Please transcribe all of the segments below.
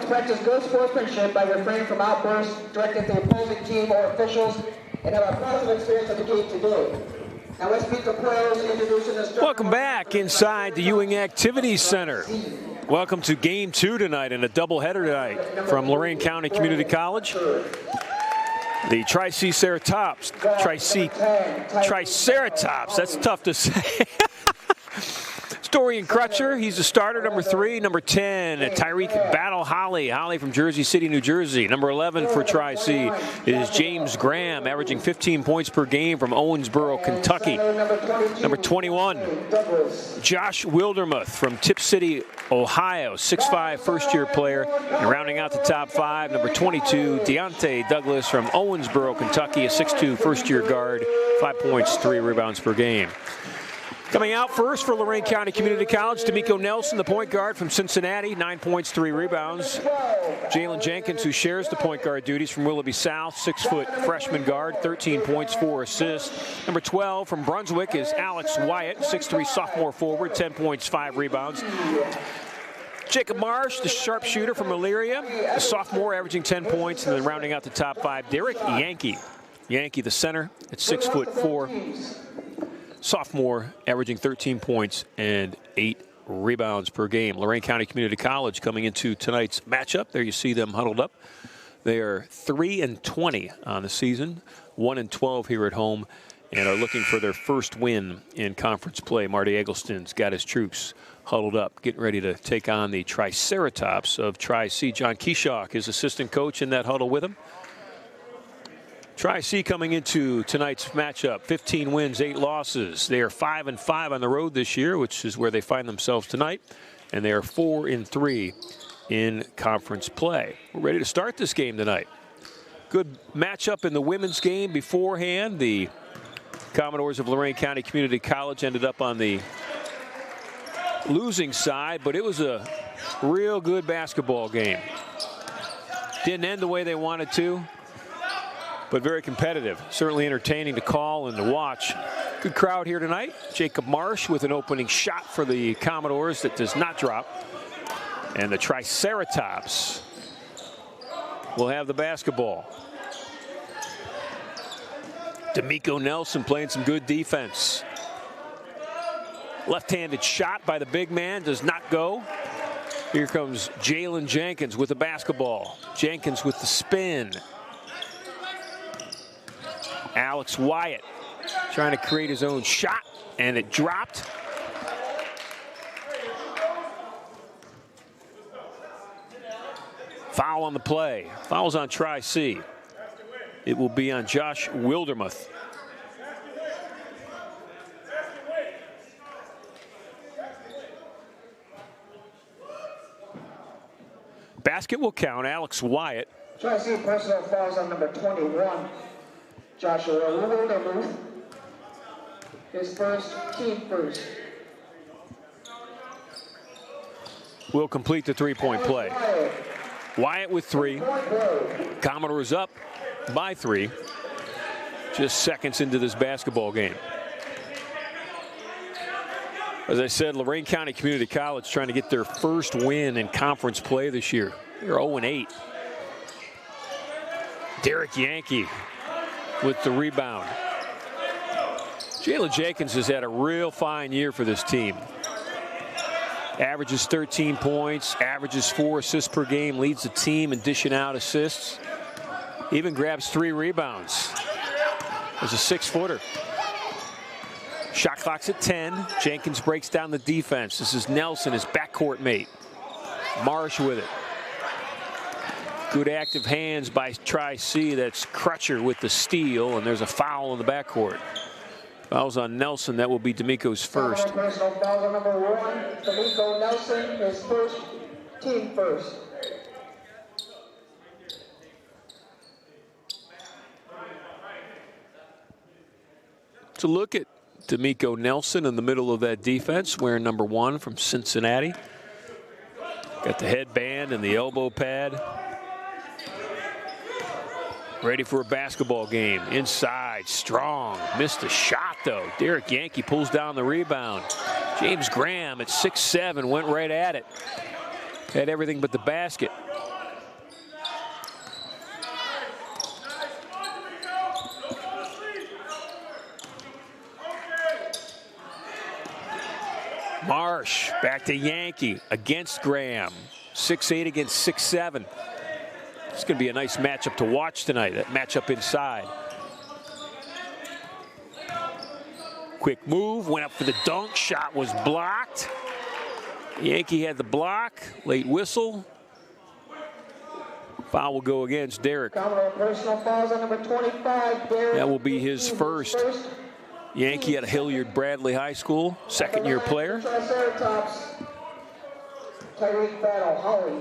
must practice good sportsmanship by refraining from outbursts directed at the opposing team or officials and have a positive experience of the game today. Now let's meet the players introducing the starting. Welcome back inside the Ewing Activities Center. Welcome to Game 2 tonight and a doubleheader tonight from Lorain County Community College. The Triceratops, that's tough to say. Dorian Crutcher, he's the starter, number 3. Number 10, Tyreek Battle Holly from Jersey City, New Jersey. Number 11 for Tri-C is James Graham, averaging 15 points per game from Owensboro, Kentucky. Number 21, Josh Wildermuth from Tip City, Ohio, 6'5", first-year player. And rounding out the top 5, number 22, Deontay Douglas from Owensboro, Kentucky, a 6'2", first-year guard, 5 points, 3 rebounds per game. Coming out first for Lorain County Community College, D'Amico Nelson, the point guard from Cincinnati, 9 points, 3 rebounds. Jalen Jenkins, who shares the point guard duties from Willoughby South, 6-foot freshman guard, 13 points, 4 assists. Number 12 from Brunswick is Alex Wyatt, 6'3", sophomore forward, 10 points, 5 rebounds. Jacob Marsh, the sharpshooter from Elyria, a sophomore, averaging 10 points, and then rounding out the top 5, Derek Yankee, the center, at 6'4". Sophomore, averaging 13 points and 8 rebounds per game. Lorain County Community College coming into tonight's matchup. There you see them huddled up. They are 3-20 on the season, 1-12 here at home, and are looking for their first win in conference play. Marty Eggleston's got his troops huddled up, getting ready to take on the Triceratops of Tri-C. John Keyshock, his assistant coach, in that huddle with him. Tri-C coming into tonight's matchup, 15 wins, 8 losses. They are 5-5 on the road this year, which is where they find themselves tonight. And they are 4-3 in conference play. We're ready to start this game tonight. Good matchup in the women's game beforehand. The Commodores of Lorain County Community College ended up on the losing side, but it was a real good basketball game. Didn't end the way they wanted to, but very competitive. Certainly entertaining to call and to watch. Good crowd here tonight. Jacob Marsh with an opening shot for the Commodores that does not drop. And the Triceratops will have the basketball. D'Amico Nelson playing some good defense. Left-handed shot by the big man does not go. Here comes Jalen Jenkins with the basketball. Jenkins with the spin. Alex Wyatt trying to create his own shot, and it dropped. Foul on the play. Foul's on Tri-C. It will be on Josh Wildermuth. Basket will count. Alex Wyatt. Tri-C personal fouls on number 21. Joshua Wildermuth, his first, team first. Will complete the three-point play. Wyatt with 3. Commodores up by 3. Just seconds into this basketball game. As I said, Lorain County Community College trying to get their first win in conference play this year. They're 0-8. Derek Yankee with the rebound. Jalen Jenkins has had a real fine year for this team. Averages 13 points, averages 4 assists per game, leads the team in dishing out assists. Even grabs 3 rebounds. As a 6-footer. Shot clock's at 10. Jenkins breaks down the defense. This is Nelson, his backcourt mate. Marsh with it. Good active hands by Tri-C. That's Crutcher with the steal, and there's a foul in the backcourt. Fouls on Nelson. That will be D'Amico's first. Personal foul on number 1, D'Amico Nelson, his first, team first. To look at D'Amico Nelson in the middle of that defense, wearing number 1 from Cincinnati. Got the headband and the elbow pad. Ready for a basketball game. Inside, strong. Missed a shot, though. Derek Yankee pulls down the rebound. James Graham at 6'7", went right at it. Had everything but the basket. Marsh back to Yankee against Graham. 6'8" against 6'7". It's going to be a nice matchup to watch tonight, that matchup inside. Quick move, went up for the dunk, shot was blocked. Yankee had the block, late whistle. Foul will go against Derek. Personal fouls on number 25, Derek. That will be his first. Yankee at Hilliard Bradley High School, second-year player. Tyreek Battle Holly.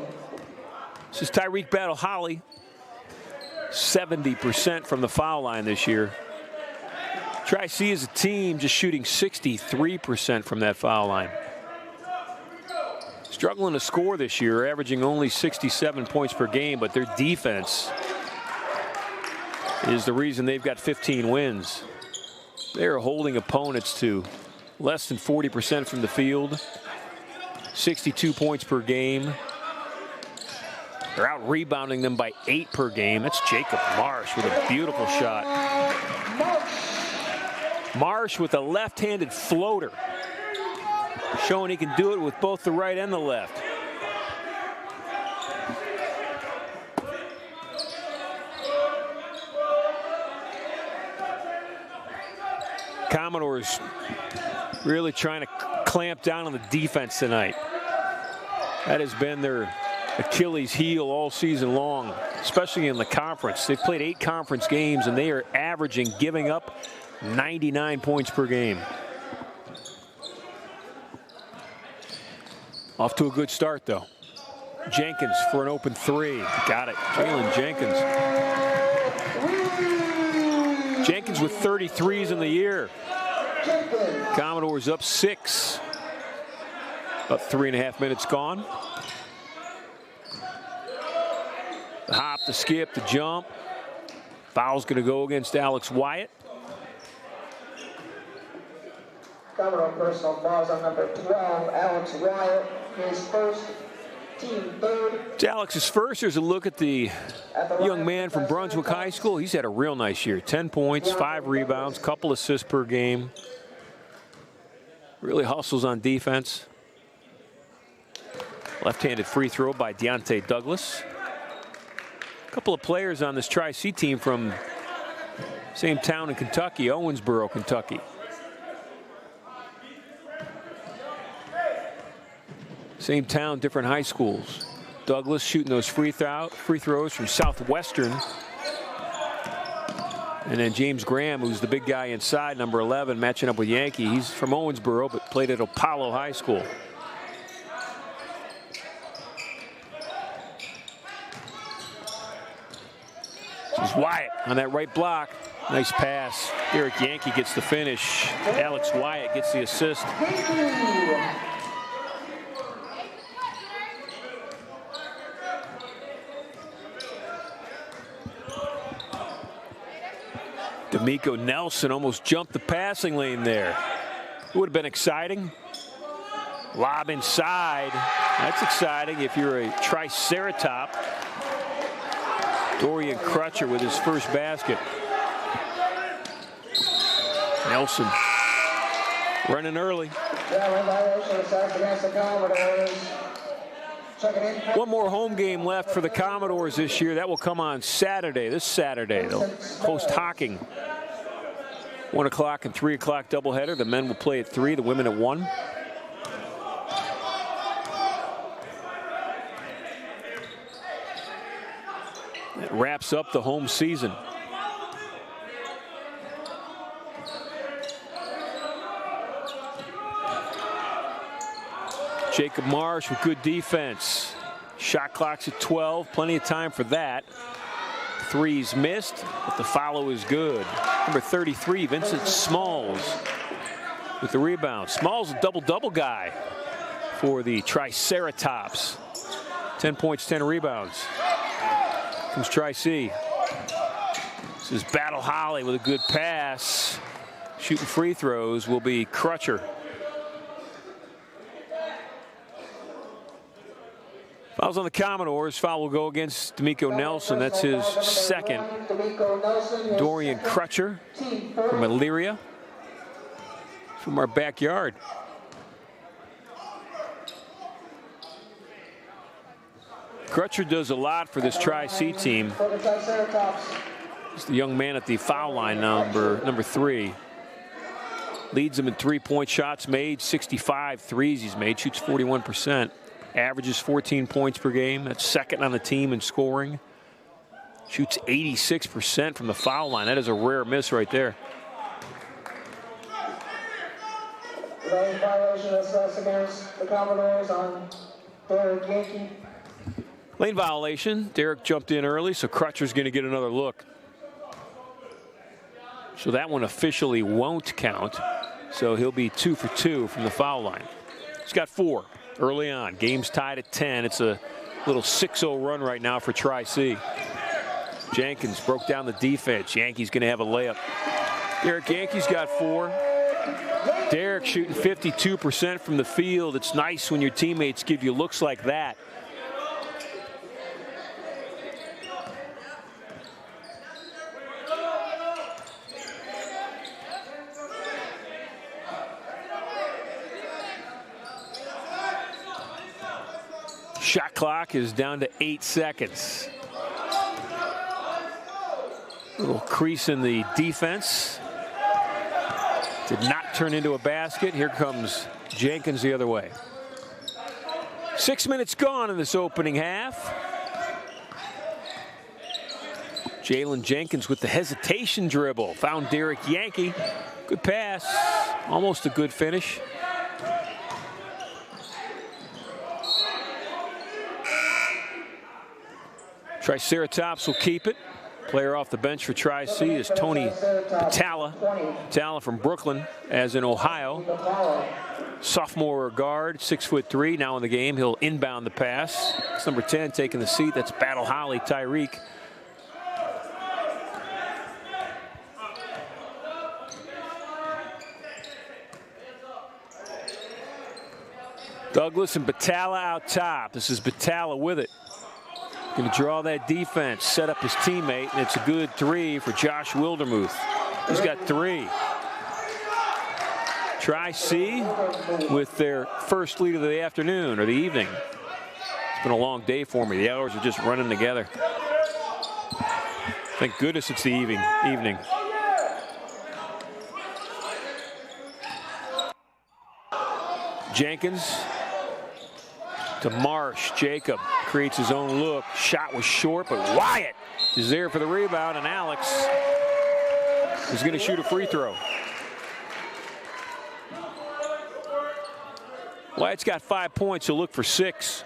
This is Tyreek Battle Holly. 70% from the foul line this year. Tri-C as a team just shooting 63% from that foul line. Struggling to score this year, averaging only 67 points per game, but their defense is the reason they've got 15 wins. They're holding opponents to less than 40% from the field, 62 points per game. They're out rebounding them by 8 per game. That's Jacob Marsh with a beautiful shot. Marsh with a left-handed floater, showing he can do it with both the right and the left. Commodores really trying to clamp down on the defense tonight. That has been their Achilles heel all season long, especially in the conference. They've played 8 conference games, and they are averaging, giving up 99 points per game. Off to a good start, though. Jenkins for an open 3. Got it. Jalen Jenkins. Jenkins with 33s in the year. Commodores up 6. About 3.5 minutes gone. The hop, the skip, the jump. Foul's going to go against Alex Wyatt. Commodore personal fouls on number 12, Alex Wyatt, his first, team third. It's Alex's first. There's a look at the young man from Brunswick High School. He's had a real nice year. 10 points, 5 rebounds, couple assists per game. Really hustles on defense. Left-handed free throw by Deontay Douglas. A couple of players on this Tri-C team from same town in Kentucky, Owensboro, Kentucky. Same town, different high schools. Douglas shooting those free throws from Southwestern. And then James Graham, who's the big guy inside, number 11, matching up with Yankee. He's from Owensboro, but played at Apollo High School. This is Wyatt on that right block. Nice pass. Eric Yankee gets the finish. Alex Wyatt gets the assist. D'Amico Nelson almost jumped the passing lane there. It would have been exciting. Lob inside. That's exciting if you're a Triceratop. Dorian Crutcher with his first basket. Nelson running early. One more home game left for the Commodores this year. That will come on Saturday, this Saturday. They'll host Hocking. 1 o'clock and 3 o'clock doubleheader. The men will play at 3, the women at 1. That wraps up the home season. Jacob Marsh with good defense. Shot clock's at 12, plenty of time for that. Threes missed, but the follow is good. Number 33, Vincent Smalls with the rebound. Smalls a double-double guy for the Triceratops. 10 points, 10 rebounds. Comes Tri-C. This is Battle Holly with a good pass. Shooting free throws will be Crutcher. Fouls on the Commodores. Foul will go against D'Amico Nelson. That's his second. Dorian Crutcher from Elyria, from our backyard. Crutcher does a lot for this Tri-C team. He's the young man at the foul line, number 3. Leads them in three-point shots made, 65 threes he's made, shoots 41%. Averages 14 points per game. That's second on the team in scoring. Shoots 86% from the foul line. That is a rare miss right there. Lane violation assessed against the Commodores on Derek Yankee. Lane violation. Derek jumped in early, so Crutcher's going to get another look. So that one officially won't count. So he'll be 2 for 2 from the foul line. He's got 4 early on. Game's tied at 10. It's a little 6-0 run right now for Tri-C. Jenkins broke down the defense. Yankees going to have a layup. Derek Yankees got 4. Derek shooting 52% from the field. It's nice when your teammates give you looks like that. Shot clock is down to 8 seconds. Little crease in the defense. Did not turn into a basket. Here comes Jenkins the other way. 6 minutes gone in this opening half. Jalen Jenkins with the hesitation dribble. Found Derek Yankee. Good pass. Almost a good finish. Triceratops will keep it. Player off the bench for Tri-C is Tony Patala. Patala from Brooklyn, as in Ohio. Sophomore guard, 6'3", now in the game. He'll inbound the pass. It's number 10 taking the seat. That's Battle Holly Tyreek. Douglas and Patala out top. This is Patala with it. Going to draw that defense, set up his teammate, and it's a good 3 for Josh Wildermuth. He's got 3. Tri-C with their first lead of the afternoon or the evening. It's been a long day for me. The hours are just running together. Thank goodness it's the evening. Jenkins to Marsh. Jacob creates his own look. Shot was short, but Wyatt is there for the rebound, and Alex is going to shoot a free throw. Wyatt's got 5 points. He'll look for 6.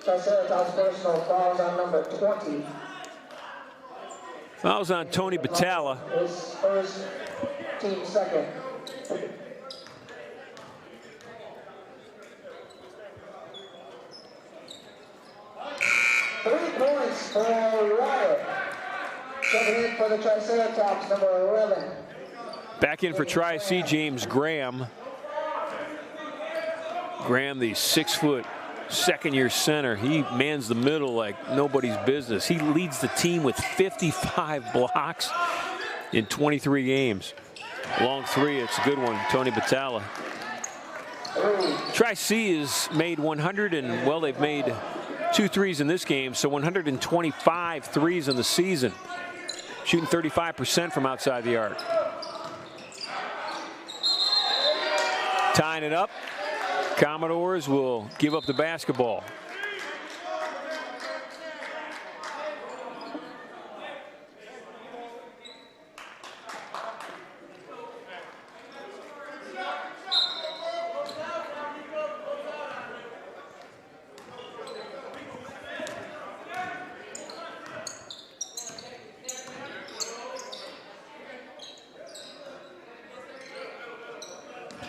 Triceratops personal fouls on number 20. Fouls on Tony Patala. His first, team second. 3 points for Wyatt. Checking in for the Triceratops, number 11. Back in for Tri-C, James Graham. Graham, the 6-foot second-year center. He mans the middle like nobody's business. He leads the team with 55 blocks in 23 games. Long 3, it's a good one, Tony Patala. Tri-C has made 100 and, well, they've made 2 threes in this game, so 125 threes in the season. Shooting 35% from outside the arc. Tying it up. Commodores will give up the basketball.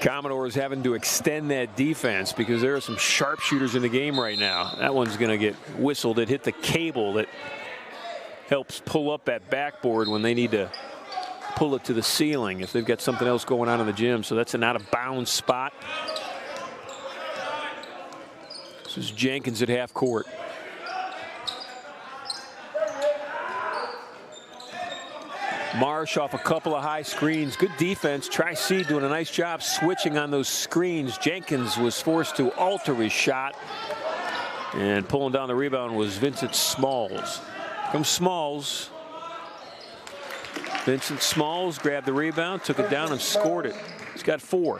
Commodores having to extend that defense because there are some sharpshooters in the game right now. That one's going to get whistled. It hit the cable that helps pull up that backboard when they need to pull it to the ceiling if they've got something else going on in the gym. So that's an out-of-bounds spot. This is Jenkins at half court. Marsh off a couple of high screens. Good defense. Tri-C doing a nice job switching on those screens. Jenkins was forced to alter his shot. And pulling down the rebound was Vincent Smalls. From Smalls. Vincent Smalls grabbed the rebound, took it down, and scored it. He's got 4.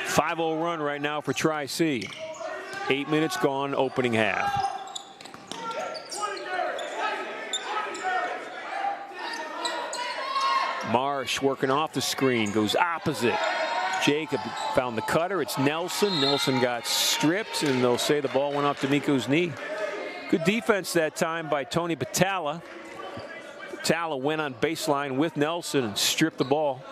5-0 run right now for Tri-C. 8 minutes gone, opening half. Marsh working off the screen, goes opposite. Jacob found the cutter. It's Nelson. Nelson got stripped, and they'll say the ball went off D'Amico's knee. Good defense that time by Tony Battalla. Battalla went on baseline with Nelson and stripped the ball.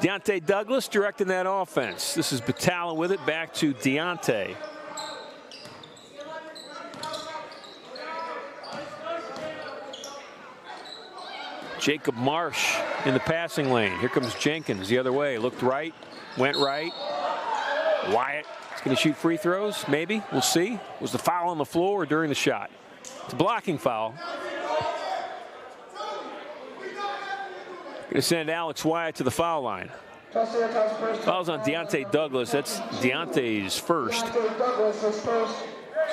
Deontay Douglas directing that offense. This is Battalla with it, back to Deontay. Jacob Marsh in the passing lane. Here comes Jenkins the other way. Looked right, went right. Wyatt is going to shoot free throws, maybe. We'll see. Was the foul on the floor or during the shot? It's a blocking foul. Going to send Alex Wyatt to the foul line. Foul's on Deontay Douglas. That's Deontay's first.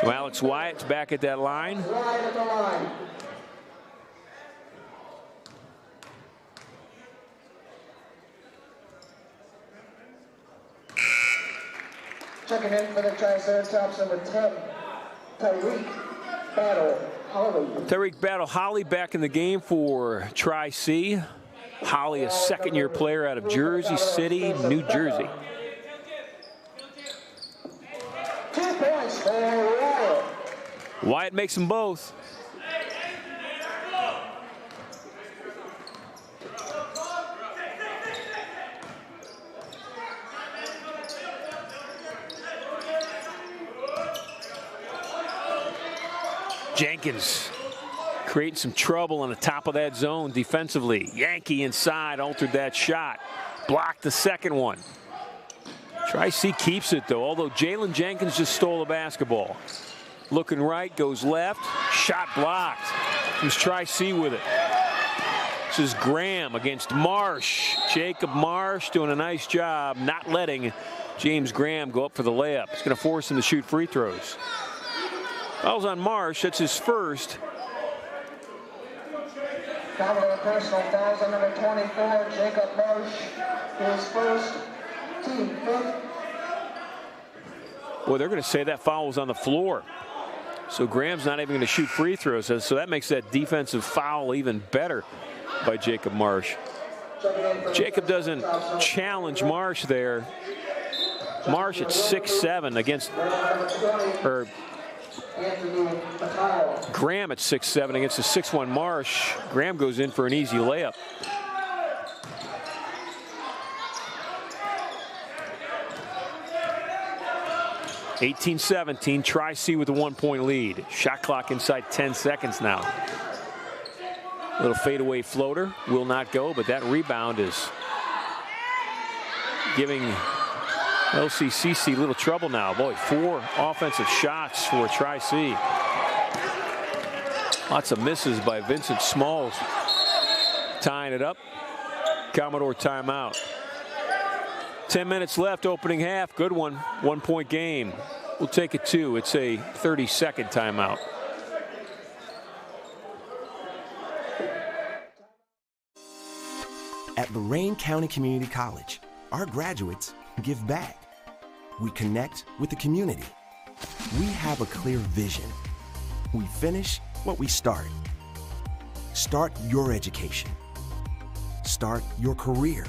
So Alex Wyatt's back at that line. Checking in for the Triceratops, number 10, Tyreek Battle Holly. Tyreek Battle Holly back in the game for Tri-C. Holly, a second-year player out of Jersey City, New Jersey. 2 points for Wyatt. Wyatt makes them both. Jenkins creating some trouble on the top of that zone defensively. Yankee inside, altered that shot. Blocked the second one. Tri-C keeps it, though, although Jalen Jenkins just stole the basketball. Looking right, goes left. Shot blocked. Comes Tri-C with it. This is Graham against Marsh. Jacob Marsh doing a nice job not letting James Graham go up for the layup. It's going to force him to shoot free throws. Foul's on Marsh. That's his first. Commodore personal fouls on number 24, Jacob Marsh, his first, team 5th. Boy, they're going to say that foul was on the floor. So Graham's not even going to shoot free throws. So that makes that defensive foul even better by Jacob Marsh. Jacob doesn't challenge Marsh there. Marsh at 6'7" against, or Graham at 6'7" against the 6'1" Marsh. Graham goes in for an easy layup. (18-17), Tri-C with a 1-point lead. Shot clock inside 10 seconds now. Little fadeaway floater will not go, but that rebound is giving LCCC a little trouble now. Boy, 4 offensive shots for Tri-C. Lots of misses by Vincent Smalls. Tying it up. Commodore timeout. 10 minutes left, opening half. Good one. 1-point game. We'll take it 2. It's a 30-second timeout. At Lorain County Community College, our graduates give back. We connect with the community. We have a clear vision. We finish what we start. Start your education. Start your career.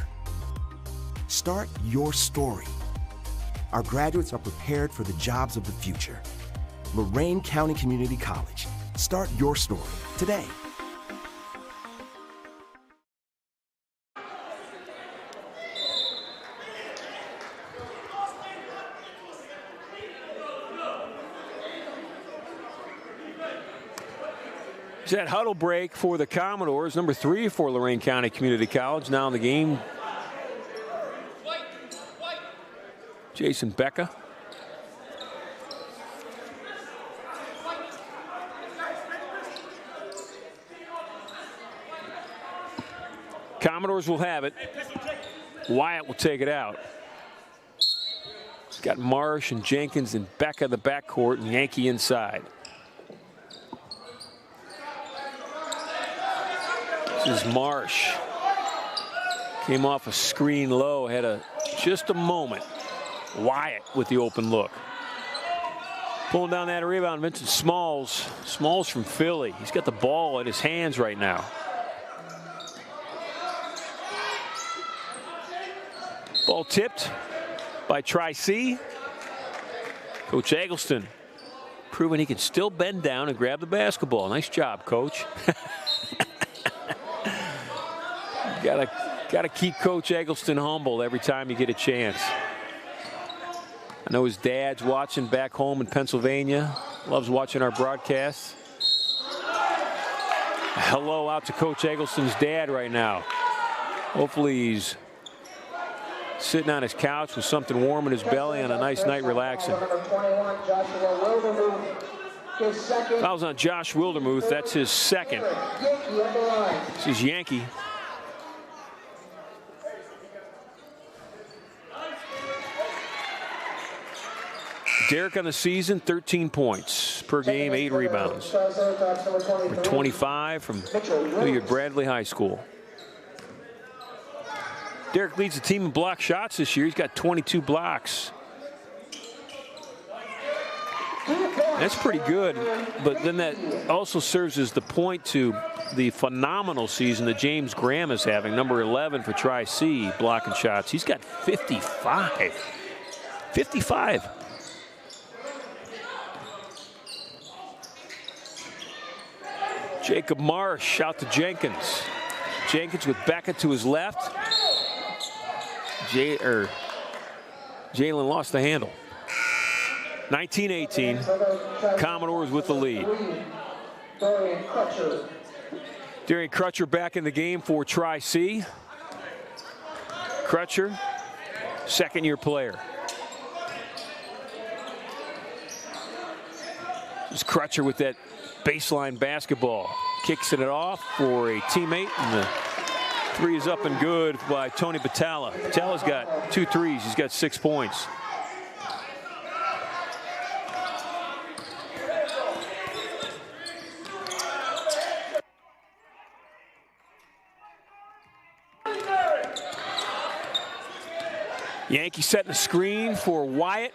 Start your story. Our graduates are prepared for the jobs of the future. Lorain County Community College. Start your story today. That huddle break for the Commodores. Number 3 for Lorain County Community College. Now in the game, Jason Becca. Commodores will have it. Wyatt will take it out. He's got Marsh and Jenkins and Becca in the backcourt and Yankee inside. This is Marsh. Came off a screen low, had just a moment. Wyatt with the open look. Pulling down that rebound, Vincent Smalls. Smalls from Philly. He's got the ball in his hands right now. Ball tipped by Tri-C. Coach Eggleston proving he can still bend down and grab the basketball. Nice job, Coach. Gotta keep Coach Eggleston humble every time you get a chance. I know his dad's watching back home in Pennsylvania. Loves watching our broadcasts. Hello out to Coach Eggleston's dad right now. Hopefully he's sitting on his couch with something warm in his belly on a nice night relaxing. Fouls on Josh Wildermuth. That's his second. This is Yankee. Derek on the season, 13 points per game, 8 rebounds. For 25 from Hilliard Bradley High School. Derek leads the team in block shots this year. He's got 22 blocks. That's pretty good, but then that also serves as the point to the phenomenal season that James Graham is having, number 11 for Tri-C, blocking shots. He's got 55. 55. Jacob Marsh out to Jenkins. Jenkins with Beckett to his left. Jalen lost the handle. 19-18. Commodores with the lead. Darian Crutcher back in the game for Tri-C. Crutcher, second-year player. This is Crutcher with that baseline basketball. Kicks it off for a teammate, and the three is up and good by Tony Battalla. Battalla's got 2 threes. He's got 6 points. Yankee setting the screen for Wyatt.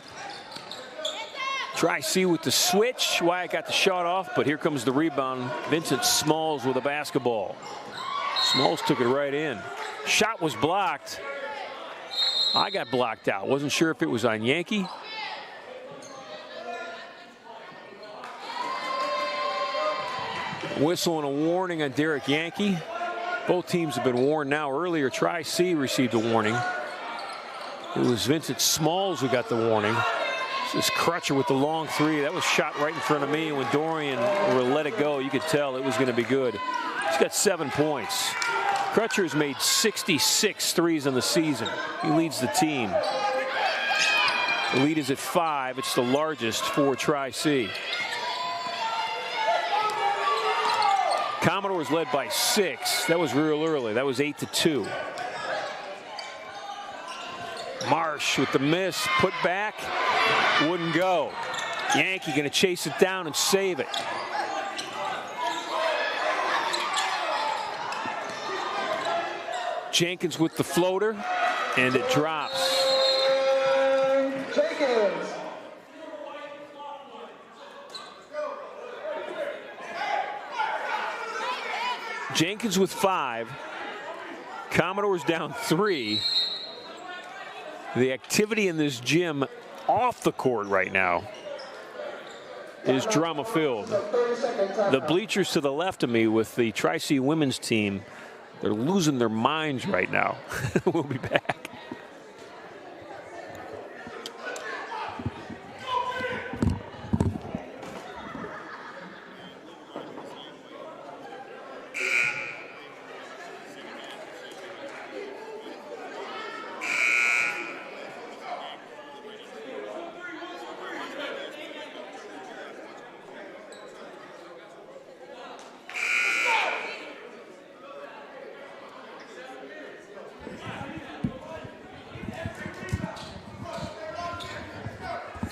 Tri-C with the switch. Wyatt got the shot off, but here comes the rebound. Vincent Smalls with a basketball. Smalls took it right in. Shot was blocked. I got blocked out. Wasn't sure if it was on Yankee. Whistle and a warning on Derek Yankee. Both teams have been warned now. Earlier, Tri-C received a warning. It was Vincent Smalls who got the warning. This is Crutcher with the long three. That was shot right in front of me. When Dorian let it go, you could tell it was going to be good. He's got 7 points. Crutcher has made 66 threes in the season. He leads the team. The lead is at 5. It's the largest for Tri-C. Commodores led by 6. That was real early. That was 8-2. Marsh with the miss, put back, wouldn't go. Yankee going to chase it down and save it. Jenkins with the floater, and it drops. Jenkins. Jenkins with 5. Commodores down 3. The activity in this gym off the court right now is drama-filled. The bleachers to the left of me with the Tri-C women's team, they're losing their minds right now. We'll be back.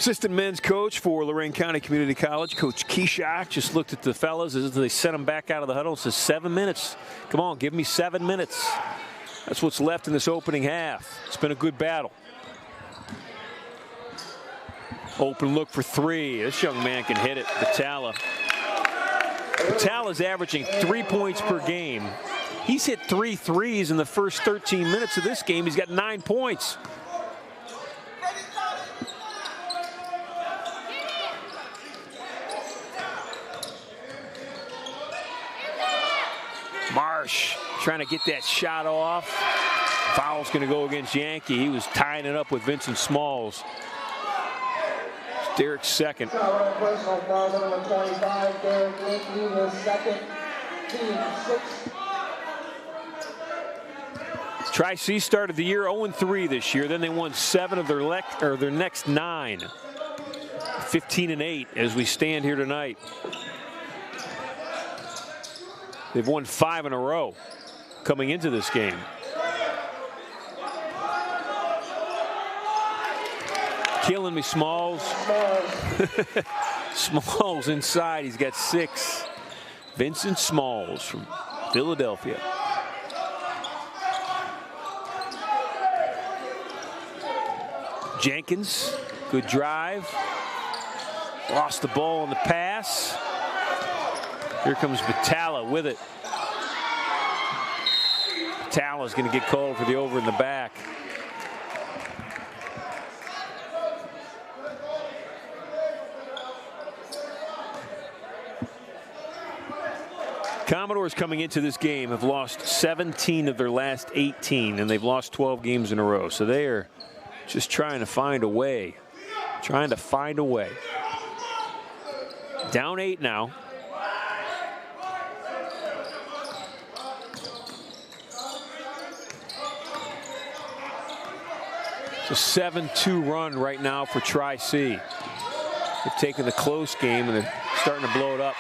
Assistant men's coach for Lorain County Community College, Coach Keshak, just looked at the fellas as they sent them back out of the huddle and says 7 minutes. Come on, give me 7 minutes. That's what's left in this opening half. It's been a good battle. Open look for three. This young man can hit it. Batala's averaging 3 points per game. He's hit 3 threes in the first 13 minutes of this game. He's got 9 points. Marsh trying to get that shot off. Foul's going to go against Yankee. He was tying it up with Vincent Smalls. It's Derek's second. Personal foul on number 25, Derek Yankee was second, team 6. Tri-C started the year 0-3 this year. Then they won 7 of their next 9. 15-8 as we stand here tonight. They've won 5 in a row coming into this game. Killing me, Smalls. Smalls inside. He's got 6. Vincent Smalls from Philadelphia. Jenkins, good drive. Lost the ball on the pass. Here comes Batala with it. Batala's going to get called for the over in the back. Commodores coming into this game have lost 17 of their last 18, and they've lost 12 games in a row. So they are just trying to find a way. Trying to find a way. Down 8 now. It's a 7-2 run right now for Tri-C. They've taken the close game and they're starting to blow it up.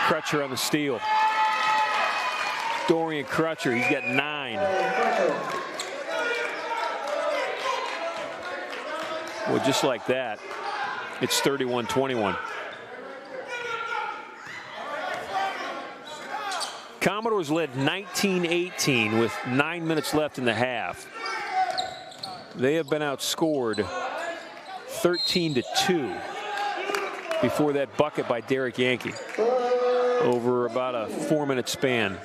Crutcher on the steal. Dorian Crutcher, he's got 9. Well, just like that, it's 31-21. Commodores led 19-18 with 9 minutes left in the half. They have been outscored 13-2 before that bucket by Derek Yankee over about a 4-minute span.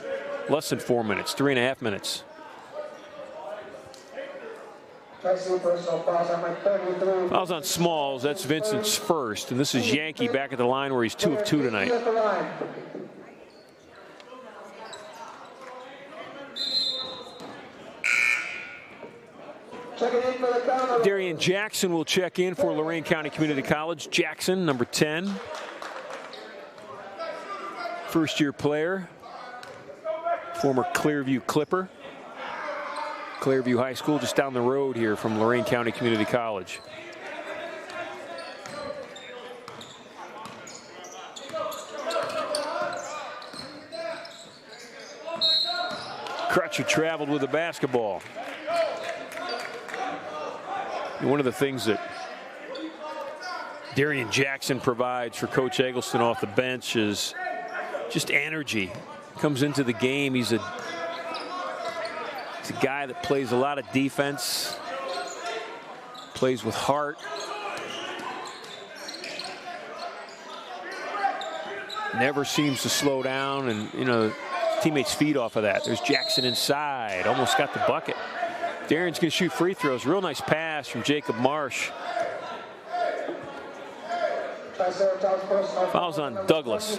Less than 4 minutes, 3.5 minutes. Fouls on Smalls. That's Vincent's first. And this is Yankee back at the line where he's 2 of 2 tonight. Darian Jackson will check in for Lorain County Community College. Jackson, number 10. First-year player. Former Clearview Clipper. Clearview High School just down the road here from Lorain County Community College. Crutcher traveled with the basketball. And one of the things that Darian Jackson provides for Coach Eggleston off the bench is just energy. Comes into the game, he's a guy that plays a lot of defense, plays with heart. Never seems to slow down, and you know, teammates feed off of that. There's Jackson inside, almost got the bucket. Darian's going to shoot free throws. Real nice pass from Jacob Marsh. Fouls on Douglas.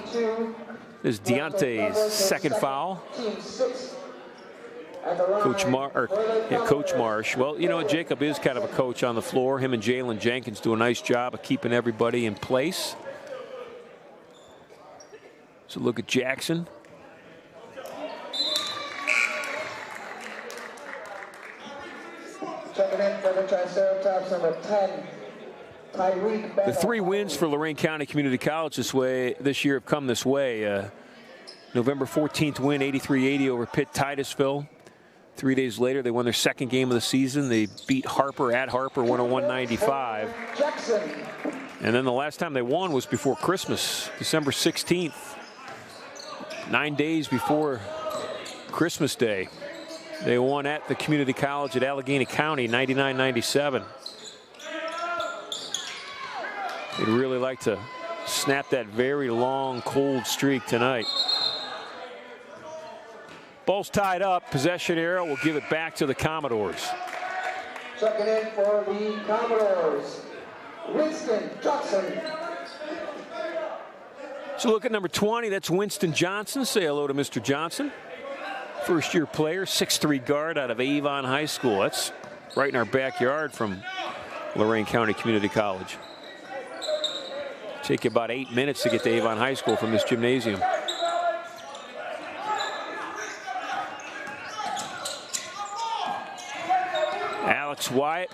This is Deontay's second foul. Coach Marsh. Well, you know, Jacob is kind of a coach on the floor. Him and Jalen Jenkins do a nice job of keeping everybody in place. So look at Jackson. Checking in for the Triceratops, number 10. The 3 wins for Lorain County Community College this year have come this way. November 14th win, 83-80 over Pitt Titusville. 3 days later, they won their second game of the season. They beat Harper at Harper 101-95. And then the last time they won was before Christmas, December 16th. 9 days before Christmas Day. They won at the community college at Allegheny County, 99-97. They'd really like to snap that very long, cold streak tonight. Ball's tied up. Possession arrow will give it back to the Commodores. Checking in for the Commodores, Winston Johnson. So look at number 20. That's Winston Johnson. Say hello to Mr. Johnson. First-year player, 6'3" guard out of Avon High School. That's right in our backyard from Lorain County Community College. Take you about 8 minutes to get to Avon High School from this gymnasium. Alex Wyatt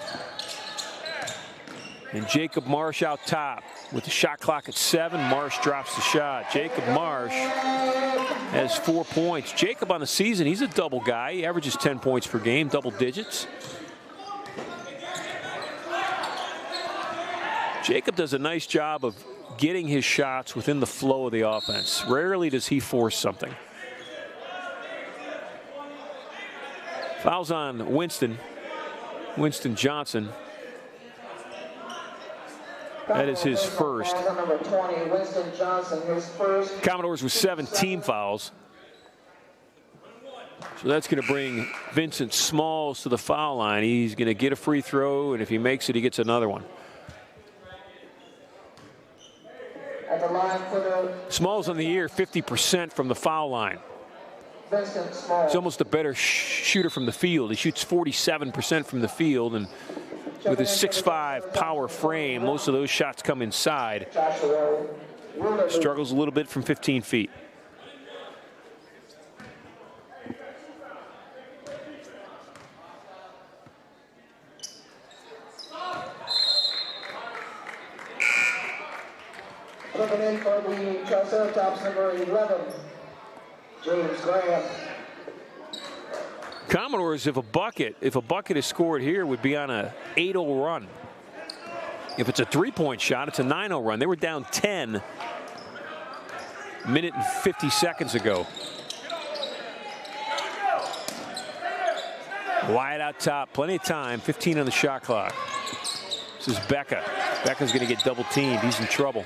and Jacob Marsh out top. With the shot clock at 7, Marsh drops the shot. Jacob Marsh has 4 points. Jacob on the season, he's a double guy. He averages 10 points per game, double digits. Jacob does a nice job of getting his shots within the flow of the offense. Rarely does he force something. Fouls on Winston Johnson. That is his first. Number 20, Winston Johnson, his first. Commodores with 17 fouls. So that's going to bring Vincent Smalls to the foul line. He's going to get a free throw, and if he makes it, he gets another one. At the line for the Smalls on the year, 50% from the foul line. Vincent Smalls. He's almost a better shooter from the field. He shoots 47% from the field, and with his 6'5" power frame, most of those shots come inside. Struggles a little bit from 15 feet. Looking in for the Triceratops, number 11, James Graham. Commodores, if a bucket is scored here, would be on a 8-0 run. If it's a three-point shot, it's a 9-0 run. They were down 10 a minute and 50 seconds ago. Wyatt out top, plenty of time, 15 on the shot clock. This is Becca. Becca's going to get double teamed. He's in trouble.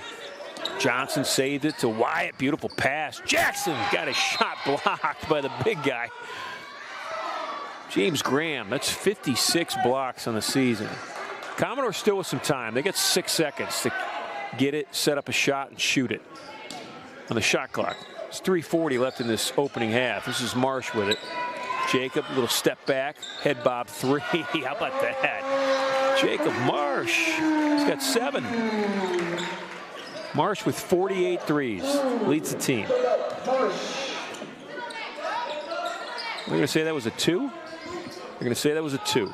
Johnson saved it to Wyatt. Beautiful pass. Jackson got his shot blocked by the big guy. James Graham, that's 56 blocks on the season. Commodore still with some time. They got 6 seconds to get it, set up a shot, and shoot it on the shot clock. There's 3:40 left in this opening half. This is Marsh with it. Jacob, little step back, head bob 3. How about that? Jacob Marsh, he's got 7. Marsh with 48 threes, leads the team. We're going to say that was a 2? We're going to say that was a 2.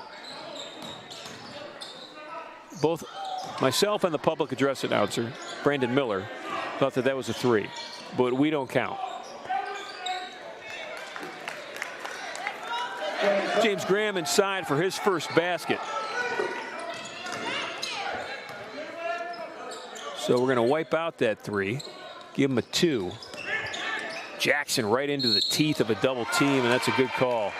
Both myself and the public address announcer, Brandon Miller, thought that was a 3, but we don't count. James Graham inside for his first basket. So we're going to wipe out that 3, give him a 2. Jackson right into the teeth of a double team, and that's a good call.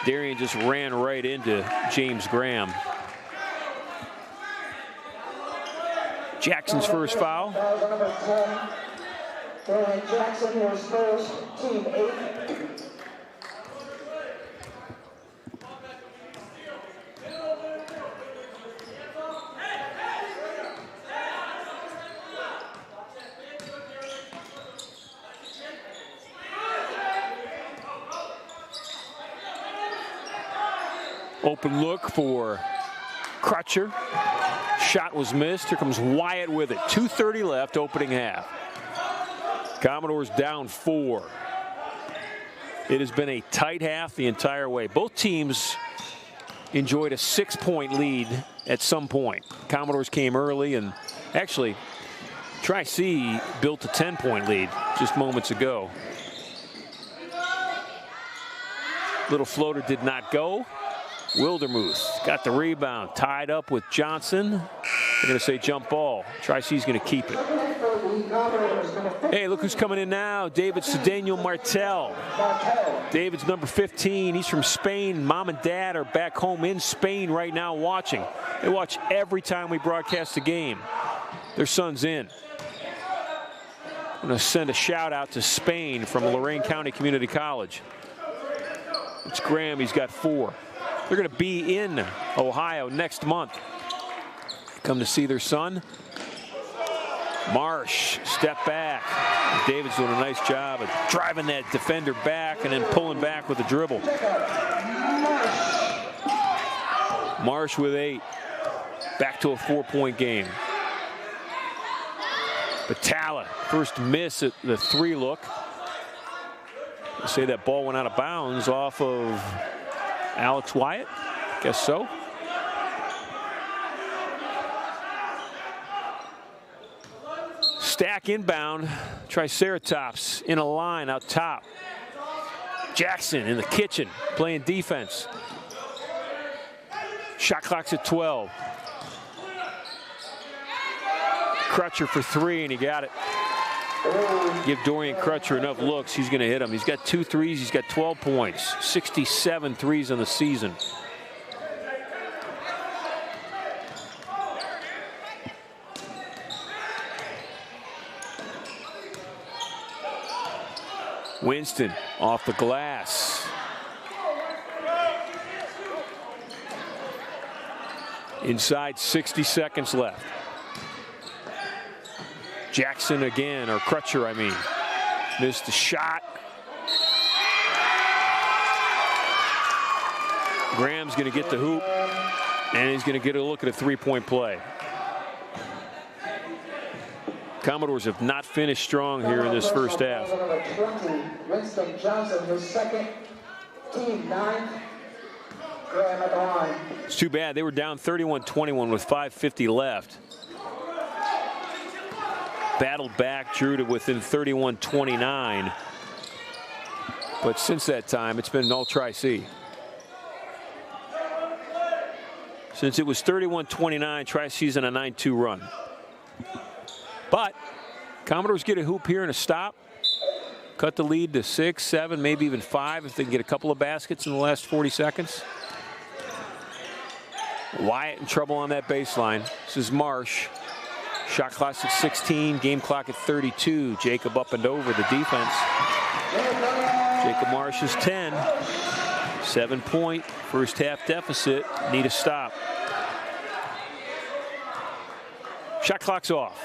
Darian just ran right into James Graham. Jackson's first foul. Number 10, Darian Jackson, his first, team 8. Open look for Crutcher. Shot was missed. Here comes Wyatt with it. 2:30 left, opening half. Commodores down 4. It has been a tight half the entire way. Both teams enjoyed a 6-point lead at some point. Commodores came early, and actually, Tri-C built a 10-point lead just moments ago. Little floater did not go. Wildermuth got the rebound, tied up with Johnson. They're going to say jump ball. Tri-C's going to keep it. Hey, look who's coming in now. David Cedeno Martel. David's number 15. He's from Spain. Mom and Dad are back home in Spain right now watching. They watch every time we broadcast a game. Their son's in. I'm going to send a shout out to Spain from Lorain County Community College. It's Graham. He's got 4. They're going to be in Ohio next month. Come to see their son. Marsh, step back. David's doing a nice job of driving that defender back and then pulling back with a dribble. Marsh with 8. Back to a 4-point game. Batalla, first miss at the 3 look. They say that ball went out of bounds off of Alex Wyatt. Guess so. Stack inbound. Triceratops in a line out top. Jackson in the kitchen playing defense. Shot clock's at 12. Crutcher for 3, and he got it. Give Dorian Crutcher enough looks, he's going to hit him. He's got 2 threes, he's got 12 points. 67 threes on the season. Winston off the glass. Inside 60 seconds left. Jackson again, or Crutcher, I mean. Missed the shot. Graham's going to get the hoop, and he's going to get a look at a 3-point play. Commodores have not finished strong here in this first half. Winston Johnson, his second, team 9. Graham at the line. It's too bad. They were down 31-21 with 5:50 left. Battled back, drew to within 31-29. But since that time, it's been all Tri-C. Since it was 31-29, Tri-C's on a 9-2 run. But Commodores get a hoop here and a stop. Cut the lead to 6, 7, maybe even 5 if they can get a couple of baskets in the last 40 seconds. Wyatt in trouble on that baseline. This is Marsh. Shot clock at 16, game clock at 32. Jacob up and over the defense. Jacob Marsh is 10. 7-point first half deficit. Need a stop. Shot clock's off.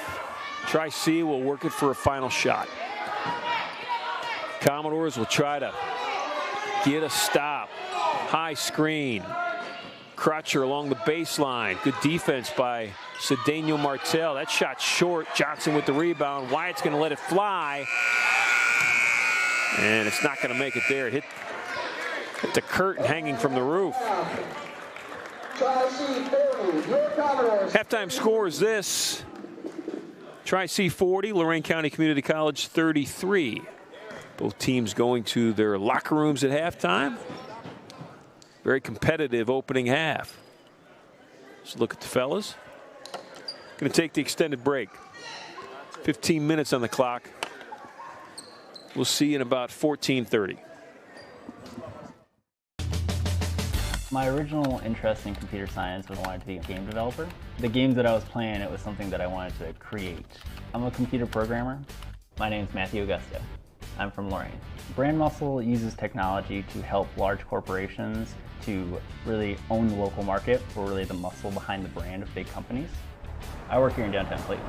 Tri-C will work it for a final shot. Commodores will try to get a stop. High screen. Crutcher along the baseline. Good defense by Cedeno Martel. That shot short. Johnson with the rebound. Wyatt's going to let it fly. And it's not going to make it there. It hit the curtain hanging from the roof. Halftime score is this. Tri-C 40, Lorain County Community College 33. Both teams going to their locker rooms at halftime. Very competitive opening half. Let's look at the fellas. Going to take the extended break. 15 minutes on the clock. We'll see you in about 14:30. My original interest in computer science was I wanted to be a game developer. The games that I was playing, it was something that I wanted to create. I'm a computer programmer. My name's Matthew Augusta. I'm from Lorain. Brand muscle uses technology to help large corporations to really own the local market. We're really the muscle behind the brand of big companies. I work here in downtown Clayton.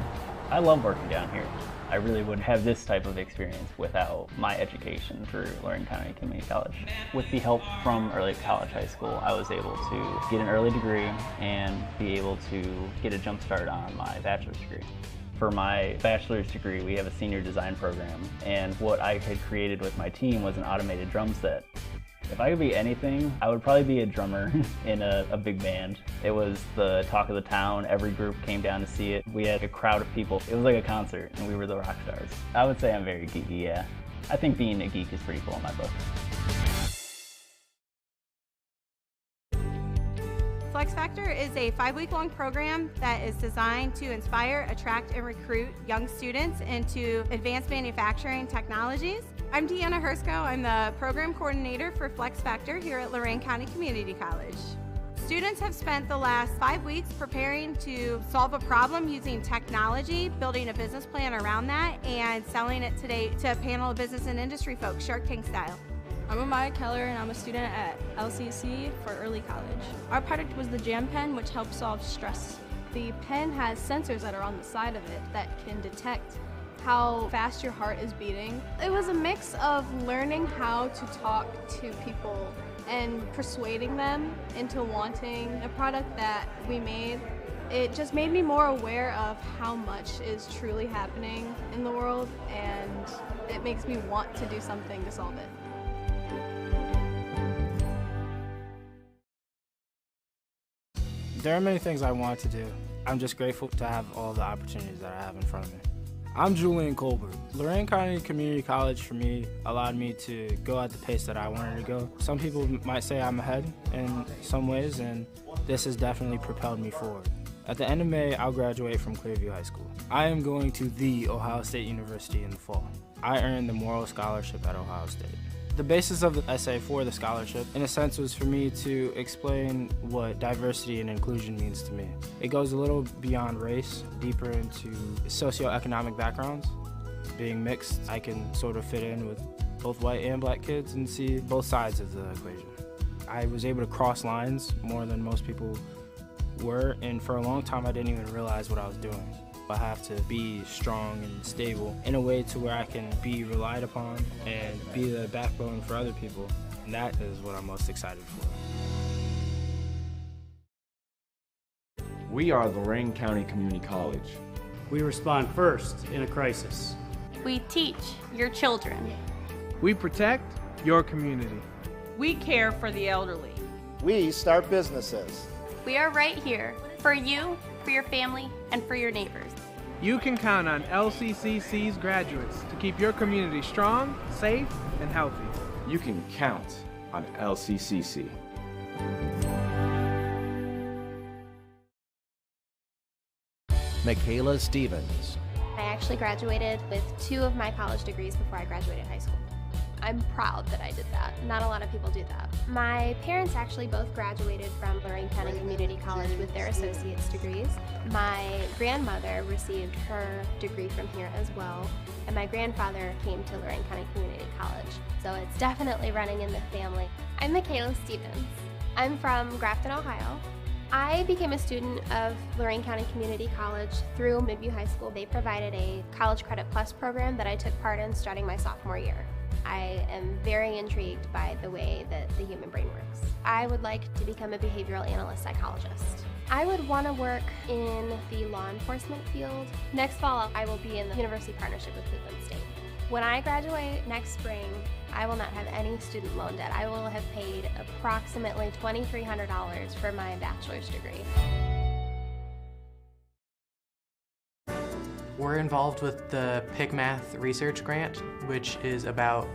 I love working down here. I really wouldn't have this type of experience without my education through Lorain County Community College. With the help from Early College High School, I was able to get an early degree and be able to get a jump start on my bachelor's degree. For my bachelor's degree, we have a senior design program, and what I had created with my team was an automated drum set. If I could be anything, I would probably be a drummer in a big band. It was the talk of the town. Every group came down to see it. We had a crowd of people. It was like a concert, and we were the rock stars. I would say I'm very geeky, yeah. I think being a geek is pretty cool in my book. Flex Factor is a 5-week-long program that is designed to inspire, attract, and recruit young students into advanced manufacturing technologies. I'm Deanna Hersko. I'm the program coordinator for Flex Factor here at Lorain County Community College. Students have spent the last 5 weeks preparing to solve a problem using technology, building a business plan around that, and selling it today to a panel of business and industry folks, Shark Tank style. I'm Amaya Keller and I'm a student at LCCC for early college. Our product was the Jam Pen, which helps solve stress. The pen has sensors that are on the side of it that can detect how fast your heart is beating. It was a mix of learning how to talk to people and persuading them into wanting a product that we made. It just made me more aware of how much is truly happening in the world, and it makes me want to do something to solve it. There are many things I want to do. I'm just grateful to have all the opportunities that I have in front of me. I'm Julian Colbert. Lorain County Community College for me allowed me to go at the pace that I wanted to go. Some people might say I'm ahead in some ways, and this has definitely propelled me forward. At the end of May, I'll graduate from Clearview High School. I am going to the Ohio State University in the fall. I earned the Moral Scholarship at Ohio State. The basis of the essay for the scholarship, in a sense, was for me to explain what diversity and inclusion means to me. It goes a little beyond race, deeper into socioeconomic backgrounds. Being mixed, I can sort of fit in with both white and black kids and see both sides of the equation. I was able to cross lines more than most people were, and for a long time I didn't even realize what I was doing. I have to be strong and stable in a way to where I can be relied upon and be the backbone for other people. And that is what I'm most excited for. We are Lorain County Community College. We respond first in a crisis. We teach your children. We protect your community. We care for the elderly. We start businesses. We are right here for you, for your family, and for your neighbors. You can count on LCCC's graduates to keep your community strong, safe, and healthy. You can count on LCCC. Michaela Stevens. I actually graduated with 2 of my college degrees before I graduated high school. I'm proud that I did that. Not a lot of people do that. My parents actually both graduated from Lorain County Community College with their associate's degrees. My grandmother received her degree from here as well, and my grandfather came to Lorain County Community College. So it's definitely running in the family. I'm Michaela Stevens. I'm from Grafton, Ohio. I became a student of Lorain County Community College through Midview High School. They provided a College Credit Plus program that I took part in starting my sophomore year. I am very intrigued by the way that the human brain works. I would like to become a behavioral analyst psychologist. I would want to work in the law enforcement field. Next fall, I will be in the university partnership with Cleveland State. When I graduate next spring, I will not have any student loan debt. I will have paid approximately $2,300 for my bachelor's degree. We're involved with the PIG Math Research Grant, which is about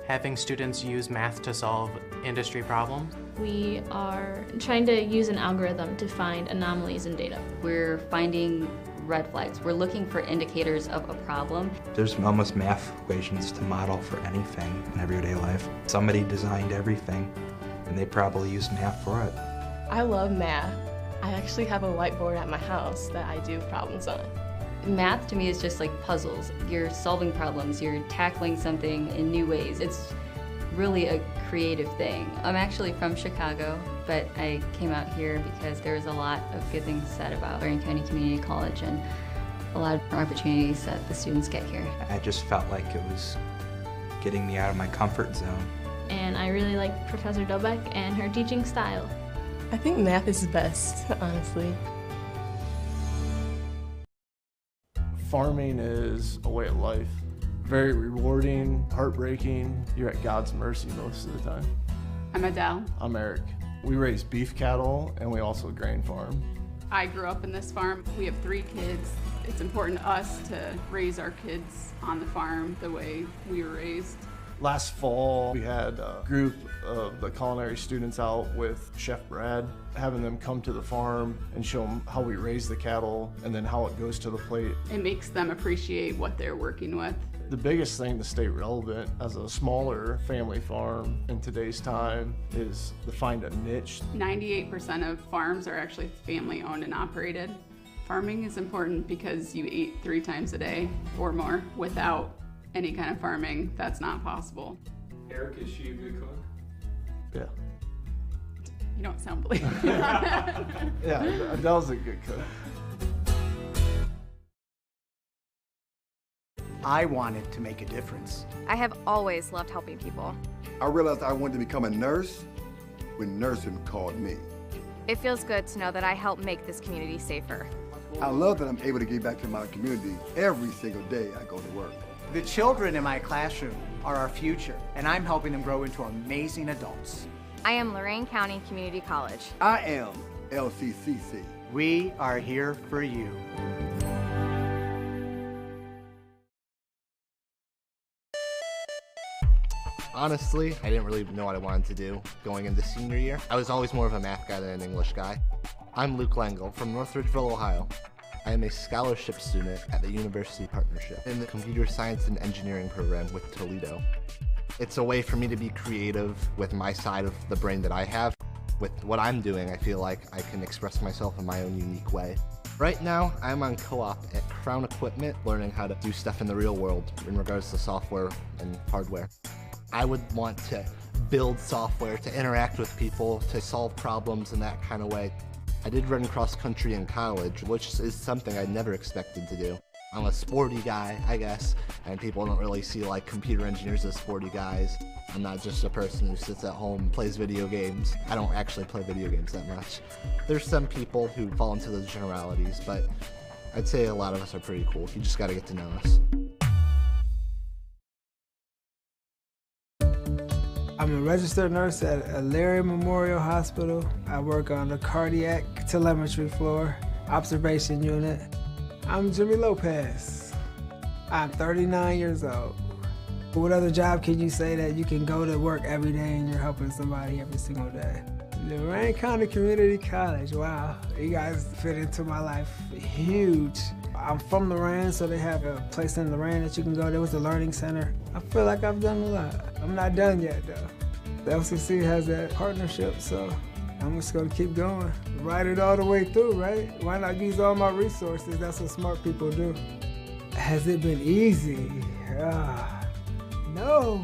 having students use math to solve industry problems. We are trying to use an algorithm to find anomalies in data. We're finding red flags. We're looking for indicators of a problem. There's almost math equations to model for anything in everyday life. Somebody designed everything, and they probably used math for it. I love math. I actually have a whiteboard at my house that I do problems on. Math to me is just like puzzles. You're solving problems, you're tackling something in new ways. It's really a creative thing. I'm actually from Chicago, but I came out here because there's a lot of good things said about Lorain County Community College and a lot of opportunities that the students get here. I just felt like it was getting me out of my comfort zone. And I really like Professor Dobek and her teaching style. I think math is best, honestly. Farming is a way of life. Very rewarding, heartbreaking. You're at God's mercy most of the time. I'm Adele. I'm Eric. We raise beef cattle and we also grain farm. I grew up in this farm. We have 3 kids. It's important to us to raise our kids on the farm the way we were raised. Last fall, we had a group of the culinary students out with Chef Brad, having them come to the farm and show them how we raise the cattle and then how it goes to the plate. It makes them appreciate what they're working with. The biggest thing to stay relevant as a smaller family farm in today's time is to find a niche. 98% of farms are actually family owned and operated. Farming is important because you eat 3 times a day or more. Without any kind of farming, that's not possible. Eric, is she a good cook? Yeah. You don't sound believing. Yeah, Adele's a good cook. I wanted to make a difference. I have always loved helping people. I realized I wanted to become a nurse when nursing called me. It feels good to know that I help make this community safer. I love that I'm able to give back to my community every single day I go to work. The children in my classroom are our future, and I'm helping them grow into amazing adults. I am Lorain County Community College. I am LCCC. We are here for you. Honestly, I didn't really know what I wanted to do going into senior year. I was always more of a math guy than an English guy. I'm Luke Langle from North Ridgeville, Ohio. I am a scholarship student at the University Partnership in the Computer Science and Engineering program with Toledo. It's a way for me to be creative with my side of the brain that I have. With what I'm doing, I feel like I can express myself in my own unique way. Right now, I'm on co-op at Crown Equipment, learning how to do stuff in the real world in regards to software and hardware. I would want to build software, to interact with people, to solve problems in that kind of way. I did run cross country in college, which is something I never expected to do. I'm a sporty guy, I guess, and people don't really see like computer engineers as sporty guys. I'm not just a person who sits at home and plays video games. I don't actually play video games that much. There's some people who fall into those generalities, but I'd say a lot of us are pretty cool. You just gotta get to know us. I'm a registered nurse at Larry Memorial Hospital. I work on the cardiac telemetry floor, observation unit. I'm Jimmy Lopez. I'm 39 years old. What other job can you say that you can go to work every day and you're helping somebody every single day? Lorain County Community College, wow. You guys fit into my life huge. I'm from Lorain, so they have a place in Lorain that you can go. There was a learning center. I feel like I've done a lot. I'm not done yet, though. The LCC has that partnership, so I'm just gonna keep going. Ride it all the way through, right? Why not use all my resources? That's what smart people do. Has it been easy? No.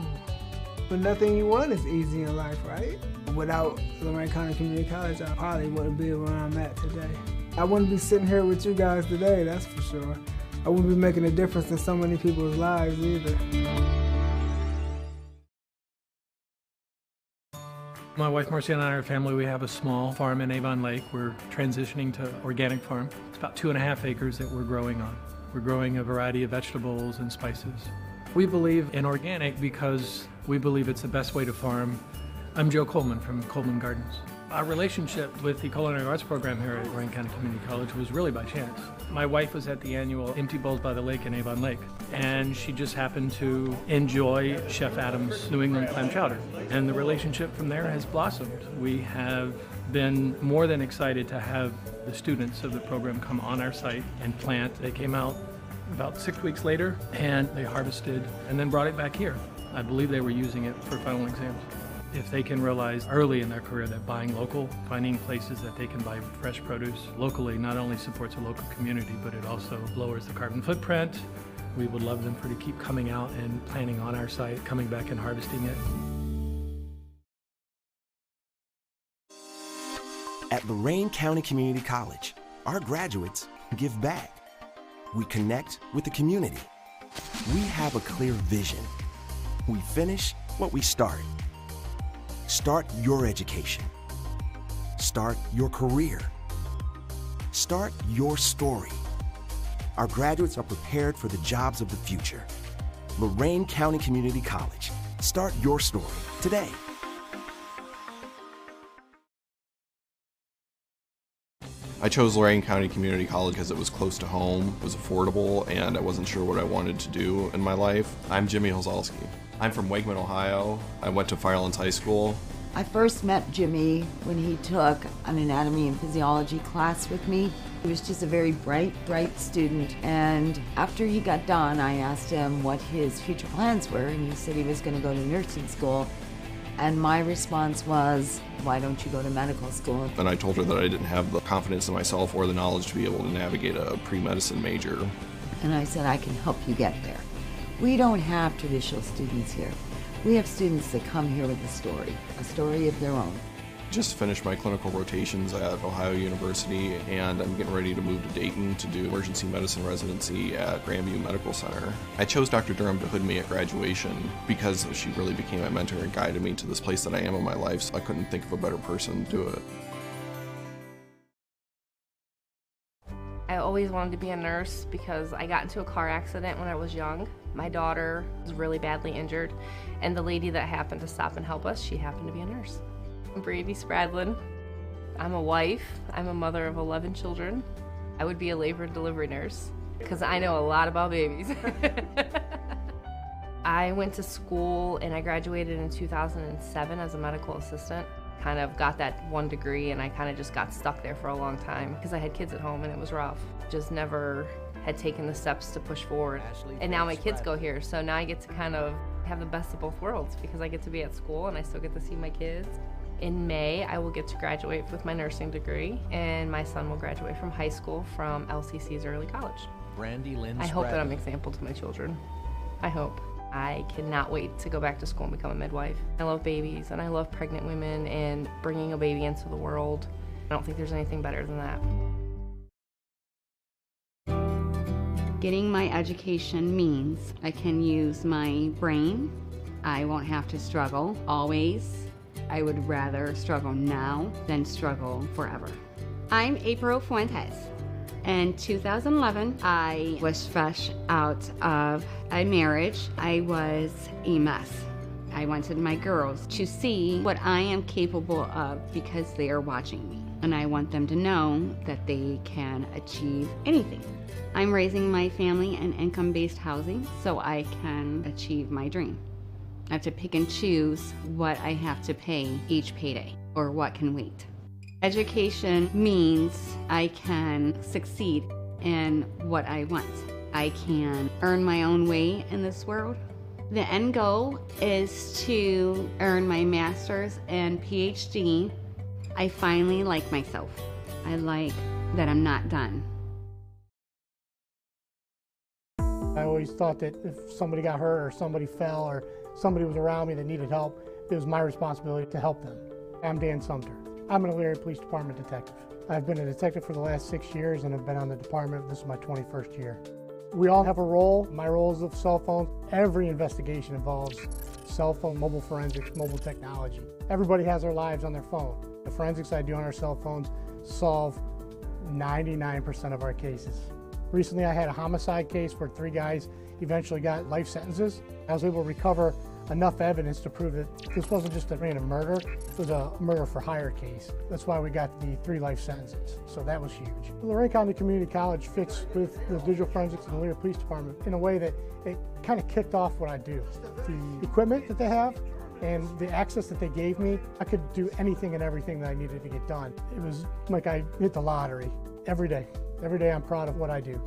But nothing you want is easy in life, right? Without Lorain County Community College, I probably wouldn't be where I'm at today. I wouldn't be sitting here with you guys today, that's for sure. I wouldn't be making a difference in so many people's lives either. My wife Marcia and I, our family, we have a small farm in Avon Lake. We're transitioning to organic farm. It's about 2.5 acres that we're growing on. We're growing a variety of vegetables and spices. We believe in organic because we believe it's the best way to farm. I'm Joe Coleman from Coleman Gardens. Our relationship with the Culinary Arts program here at Lorain County Community College was really by chance. My wife was at the annual Empty Bowls by the Lake in Avon Lake, and she just happened to enjoy Chef Adams' New England clam chowder. And the relationship from there has blossomed. We have been more than excited to have the students of the program come on our site and plant. They came out about 6 weeks later, and they harvested and then brought it back here. I believe they were using it for final exams. If they can realize early in their career that buying local, finding places that they can buy fresh produce locally not only supports a local community, but it also lowers the carbon footprint. We would love them to keep coming out and planting on our site, coming back and harvesting it. At Lorain County Community College, our graduates give back. We connect with the community. We have a clear vision. We finish what we start. Start your education. Start your career. Start your story. Our graduates are prepared for the jobs of the future. Lorain County Community College. Start your story today. I chose Lorain County Community College because it was close to home, was affordable, and I wasn't sure what I wanted to do in my life. I'm Jimmy Hozalski. I'm from Wakeman, Ohio. I went to Firelands High School. I first met Jimmy when he took an anatomy and physiology class with me. He was just a very bright student, and after he got done, I asked him what his future plans were, and he said he was going to go to nursing school. And my response was, why don't you go to medical school? And I told her that I didn't have the confidence in myself or the knowledge to be able to navigate a pre-medicine major. And I said, I can help you get there. We don't have traditional students here. We have students that come here with a story of their own. Just finished my clinical rotations at Ohio University, and I'm getting ready to move to Dayton to do emergency medicine residency at Grandview Medical Center. I chose Dr. Durham to hood me at graduation because she really became my mentor and guided me to this place that I am in my life, so I couldn't think of a better person to do it. I always wanted to be a nurse because I got into a car accident when I was young. My daughter was really badly injured, and the lady that happened to stop and help us, she happened to be a nurse. I'm Brady Spradlin. I'm a wife. I'm a mother of 11 children. I would be a labor and delivery nurse because I know a lot about babies. I went to school and I graduated in 2007 as a medical assistant. Kind of got that one degree and I kind of just got stuck there for a long time because I had kids at home and it was rough. Just never had taken the steps to push forward. And now my kids go here, so now I get to kind of have the best of both worlds because I get to be at school and I still get to see my kids. In May, I will get to graduate with my nursing degree, and my son will graduate from high school from LCC's early college. Brandy Lynn I hope that I'm Spradlin. an example to my children. I hope. I cannot wait to go back to school and become a midwife. I love babies, and I love pregnant women and bringing a baby into the world. I don't think there's anything better than that. Getting my education means I can use my brain. I won't have to struggle always. I would rather struggle now than struggle forever. I'm April Fuentes. In 2011, I was fresh out of a marriage. I was a mess. I wanted my girls to see what I am capable of because they are watching me. And I want them to know that they can achieve anything. I'm raising my family in income-based housing so I can achieve my dream. I have to pick and choose what I have to pay each payday or what can wait. Education means I can succeed in what I want. I can earn my own way in this world. The end goal is to earn my master's and PhD. I finally like myself. I like that I'm not done. I always thought that if somebody got hurt or somebody fell or somebody was around me that needed help, it was my responsibility to help them. I'm Dan Sumter. I'm an Elyria Police Department detective. I've been a detective for the last 6 years and have been on the department. This is my 21st year. We all have a role. My role is of cell phones. Every investigation involves cell phone, mobile forensics, mobile technology. Everybody has their lives on their phone. The forensics I do on our cell phones solve 99% of our cases. Recently I had a homicide case where 3 guys eventually got life sentences. I was able to recover enough evidence to prove that this wasn't just a random murder, it was a murder for hire case. That's why we got the 3 life sentences, so that was huge. Lorain County Community College fits with the digital forensics and the Elyria Police Department in a way that it kind of kicked off what I do. The equipment that they have and the access that they gave me, I could do anything and everything that I needed to get done. It was like I hit the lottery every day. Every day I'm proud of what I do.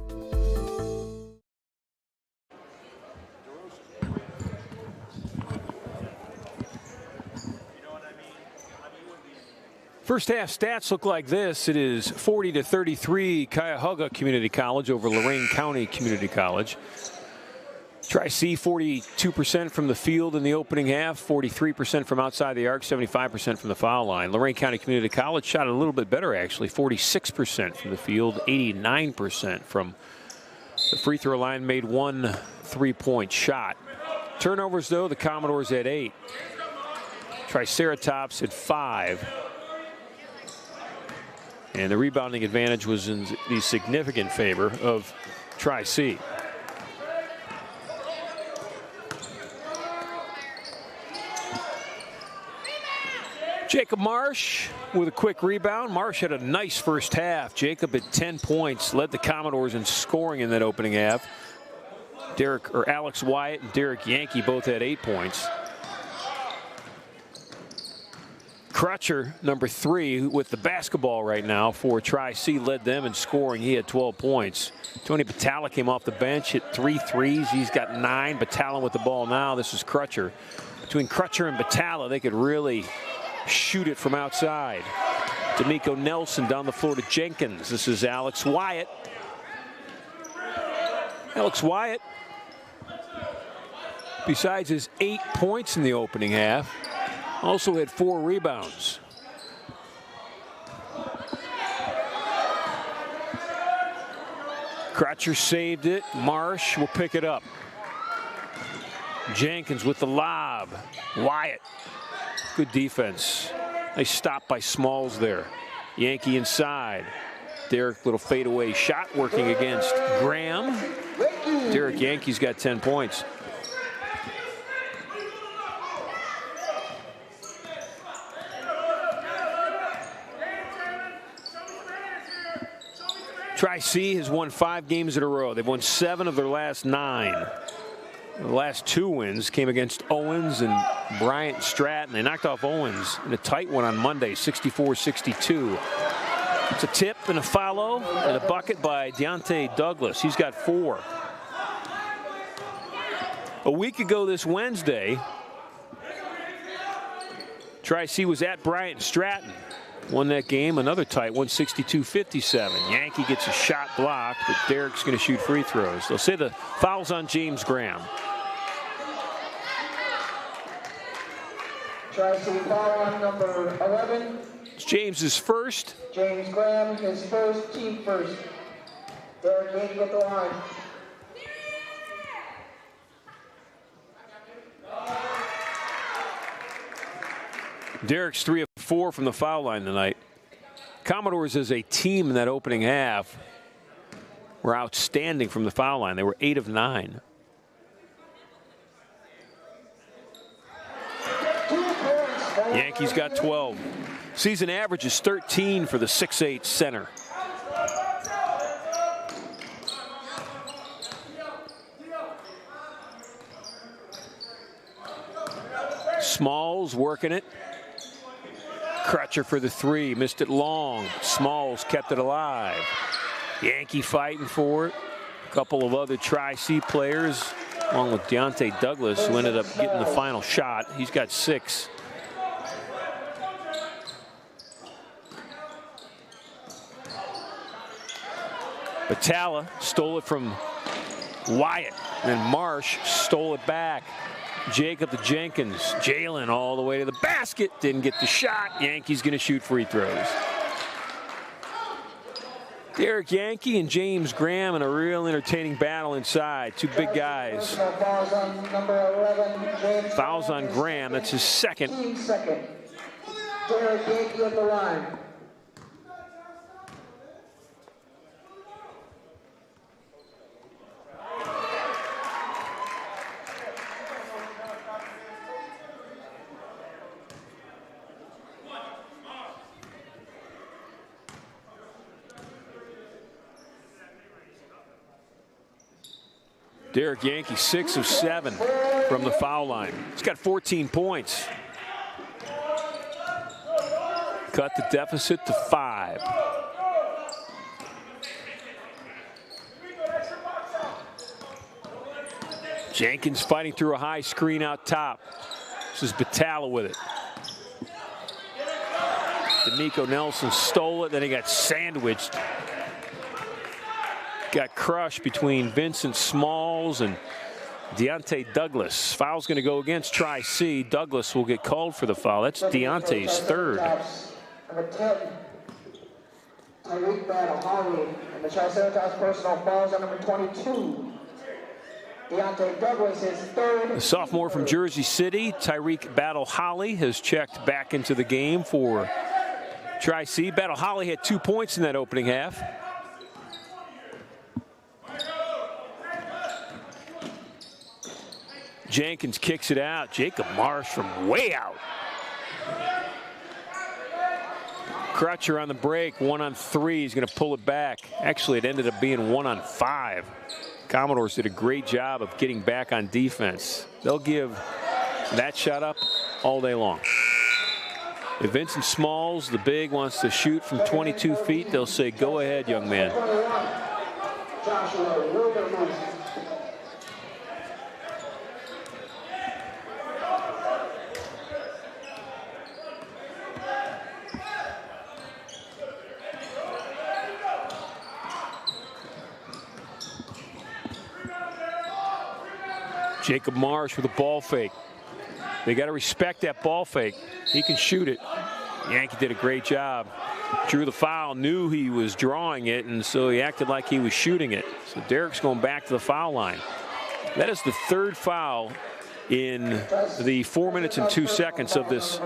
First half stats look like this. It is 40-33 Cuyahoga Community College over Lorain County Community College. Tri-C 42% from the field in the opening half, 43% from outside the arc, 75% from the foul line. Lorain County Community College shot a little bit better actually, 46% from the field, 89% from the free throw line, made 1 3-point shot. Turnovers though, the Commodores at 8. Triceratops at 5. And the rebounding advantage was in the significant favor of Tri-C. Jacob Marsh with a quick rebound. Marsh had a nice first half. Jacob at 10 points, led the Commodores in scoring in that opening half. Alex Wyatt and Derek Yankee both had 8 points. Crutcher, number 3, with the basketball right now for Tri-C, led them in scoring. He had 12 points. Tony Battalla came off the bench, hit 3 threes. He's got 9. Battalla with the ball now. This is Crutcher. Between Crutcher and Battalla, they could really shoot it from outside. D'Amico Nelson down the floor to Jenkins. This is Alex Wyatt. Alex Wyatt, besides his 8 points in the opening half, also had 4 rebounds. Crutcher saved it. Marsh will pick it up. Jenkins with the lob. Wyatt. Good defense. Nice stop by Smalls there. Yankee inside. Derek, little fadeaway shot working against Graham. Derek Yankee's got 10 points. Tri-C has won 5 games in a row. They've won 7 of their last 9. The last 2 wins came against Owens and Bryant Stratton. They knocked off Owens in a tight one on Monday, 64-62. It's a tip and a follow and a bucket by Deontay Douglas. He's got 4. A week ago this Wednesday, Tri-C was at Bryant Stratton. Won that game, another tight one, 62-57. Yankee gets a shot blocked, but Derek's going to shoot free throws. They'll say the foul's on James Graham. Tri-C foul on number 11. It's James's first. James Graham, his first, team first. Derek Yankee at the line. Derek's 3 of 4 from the foul line tonight. Commodores as a team in that opening half were outstanding from the foul line. They were 8 of 9. Yankees got 12. Season average is 13 for the 6'8" center. Smalls working it. Crutcher for the 3, missed it long. Smalls kept it alive. Yankee fighting for it. A couple of other Tri-C players, along with Deontay Douglas, who ended up getting the final shot. He's got 6. Battalla stole it from Wyatt, and Marsh stole it back. Jacob to Jenkins. Jalen all the way to the basket. Didn't get the shot. Yankee's going to shoot free throws. Derek Yankee and James Graham in a real entertaining battle inside. 2 big guys. Fouls on Graham. That's his second. Derek Yankee at the line. Derek Yankee 6 of 7 from the foul line. He's got 14 points. Cut the deficit to 5. Jenkins fighting through a high screen out top. This is Battalla with it. D'Amico Nelson stole it, then he got sandwiched. Got crushed between Vincent Smalls and Deontay Douglas. Foul's going to go against Tri-C. Douglas will get called for the foul. That's Deontay's 3rd. Number 10, Tyreek Battle-Holly. And the Triceratops personal fouls on number 22. Deontay Douglas is 3rd. The sophomore from Jersey City, Tyreek Battle-Holly, has checked back into the game for Tri-C. Battle-Holly had 2 points in that opening half. Jenkins kicks it out. Jacob Marsh from way out. Crutcher on the break, 1 on 3. He's going to pull it back. Actually, it ended up being 1 on 5. Commodores did a great job of getting back on defense. They'll give that shot up all day long. If Vincent Smalls, the big, wants to shoot from 22 feet, they'll say, go ahead, young man. Jacob Marsh with a ball fake. They got to respect that ball fake. He can shoot it. Yankee did a great job. Drew the foul, knew he was drawing it, and so he acted like he was shooting it. So Derek's going back to the foul line. That is the third foul in the 4 minutes and 2 seconds of this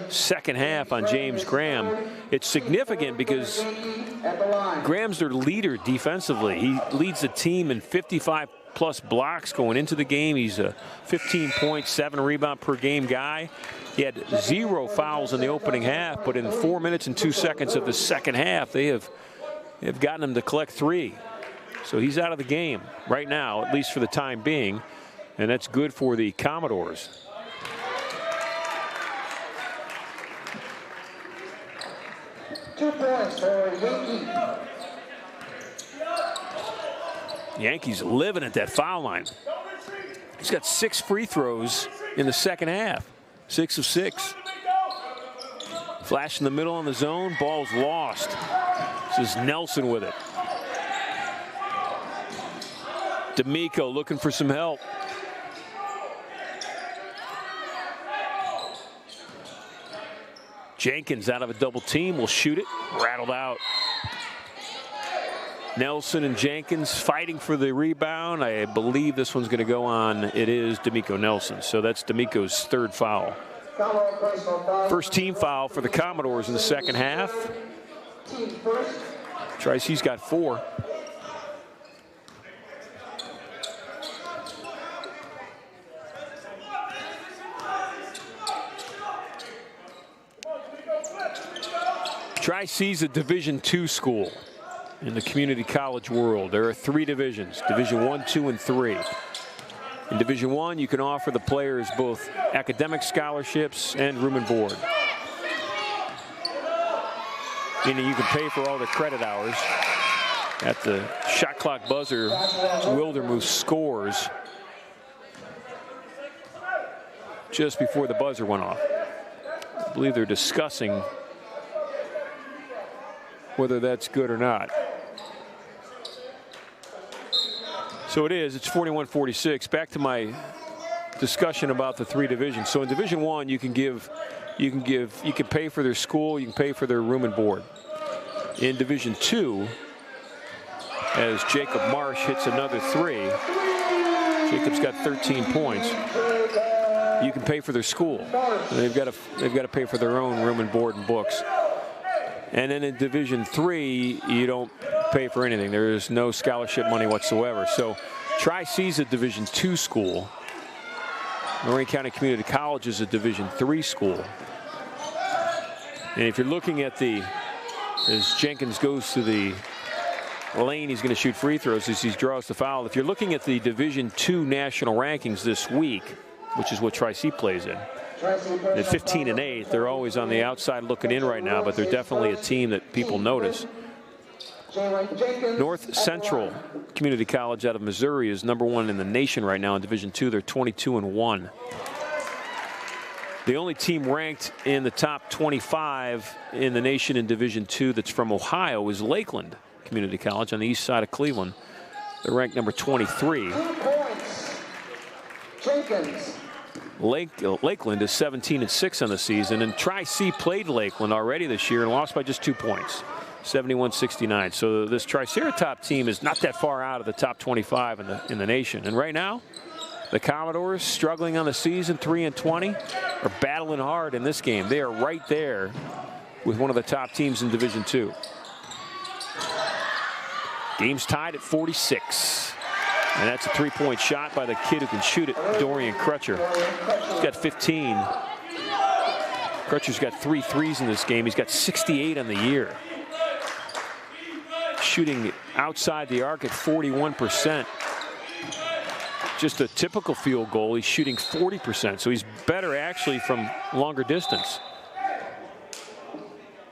second half on James Graham. It's significant because Graham's their leader defensively. He leads the team in 55-plus blocks going into the game. He's a 15.7 rebound per game guy. He had 0 fouls in the opening half, but in 4 minutes and 2 seconds of the second half, they have gotten him to collect 3. So he's out of the game right now, at least for the time being, and that's good for the Commodores. Two points for Yankee. Yankees living at that foul line. He's got 6 free throws in the second half. 6 of 6. Flash in the middle on the zone. Ball's lost. This is Nelson with it. D'Amico looking for some help. Jenkins out of a double team will shoot it. Rattled out. Nelson and Jenkins fighting for the rebound. I believe this one's going to go on. It is D'Amico Nelson. So that's D'Amico's third foul. First team foul for the Commodores in the second half. Trice's got 4. Trice's a Division II school in the community college world. There are 3 divisions, Division I, II, and III. In Division I, you can offer the players both academic scholarships and room and board. Meaning you can pay for all their credit hours. At the shot clock buzzer, Wildermuth scores just before the buzzer went off. I believe they're discussing whether that's good or not. So it is. It's 41-46. Back to my discussion about the 3 divisions. So in Division I, you can pay for their school, you can pay for their room and board. In Division II, as Jacob Marsh hits another 3, Jacob's got 13 points. You can pay for their school. They've got to pay for their own room and board and books. And then in Division III, you don't pay for anything. There is no scholarship money whatsoever. So Tri-C's a Division II school. Lorraine County Community College is a Division III school. And if you're looking at as Jenkins goes to the lane, he's going to shoot free throws as he draws the foul. If you're looking at the Division II national rankings this week, which is what Tri-C plays in, at 15 and 8, they're always on the outside looking in right now, but they're definitely a team that people notice. North Central Community College out of Missouri is #1 in the nation right now in Division II. They're 22-1. The only team ranked in the top 25 in the nation in Division II that's from Ohio is Lakeland Community College on the east side of Cleveland. They're ranked number 23. Jenkins. Lakeland is 17-6 on the season, and Tri-C played Lakeland already this year and lost by just 2 points, 71-69. So this Triceratop team is not that far out of the top 25 in the nation. And right now, the Commodores, struggling on the season, 3-20, are battling hard in this game. They are right there with one of the top teams in Division II. Game's tied at 46. And that's a 3-point shot by the kid who can shoot it, Dorian Crutcher. He's got 15. Crutcher's got 3 threes in this game. He's got 68 on the year. Shooting outside the arc at 41%. just a typical field goal. He's shooting 40%, so he's better actually from longer distance.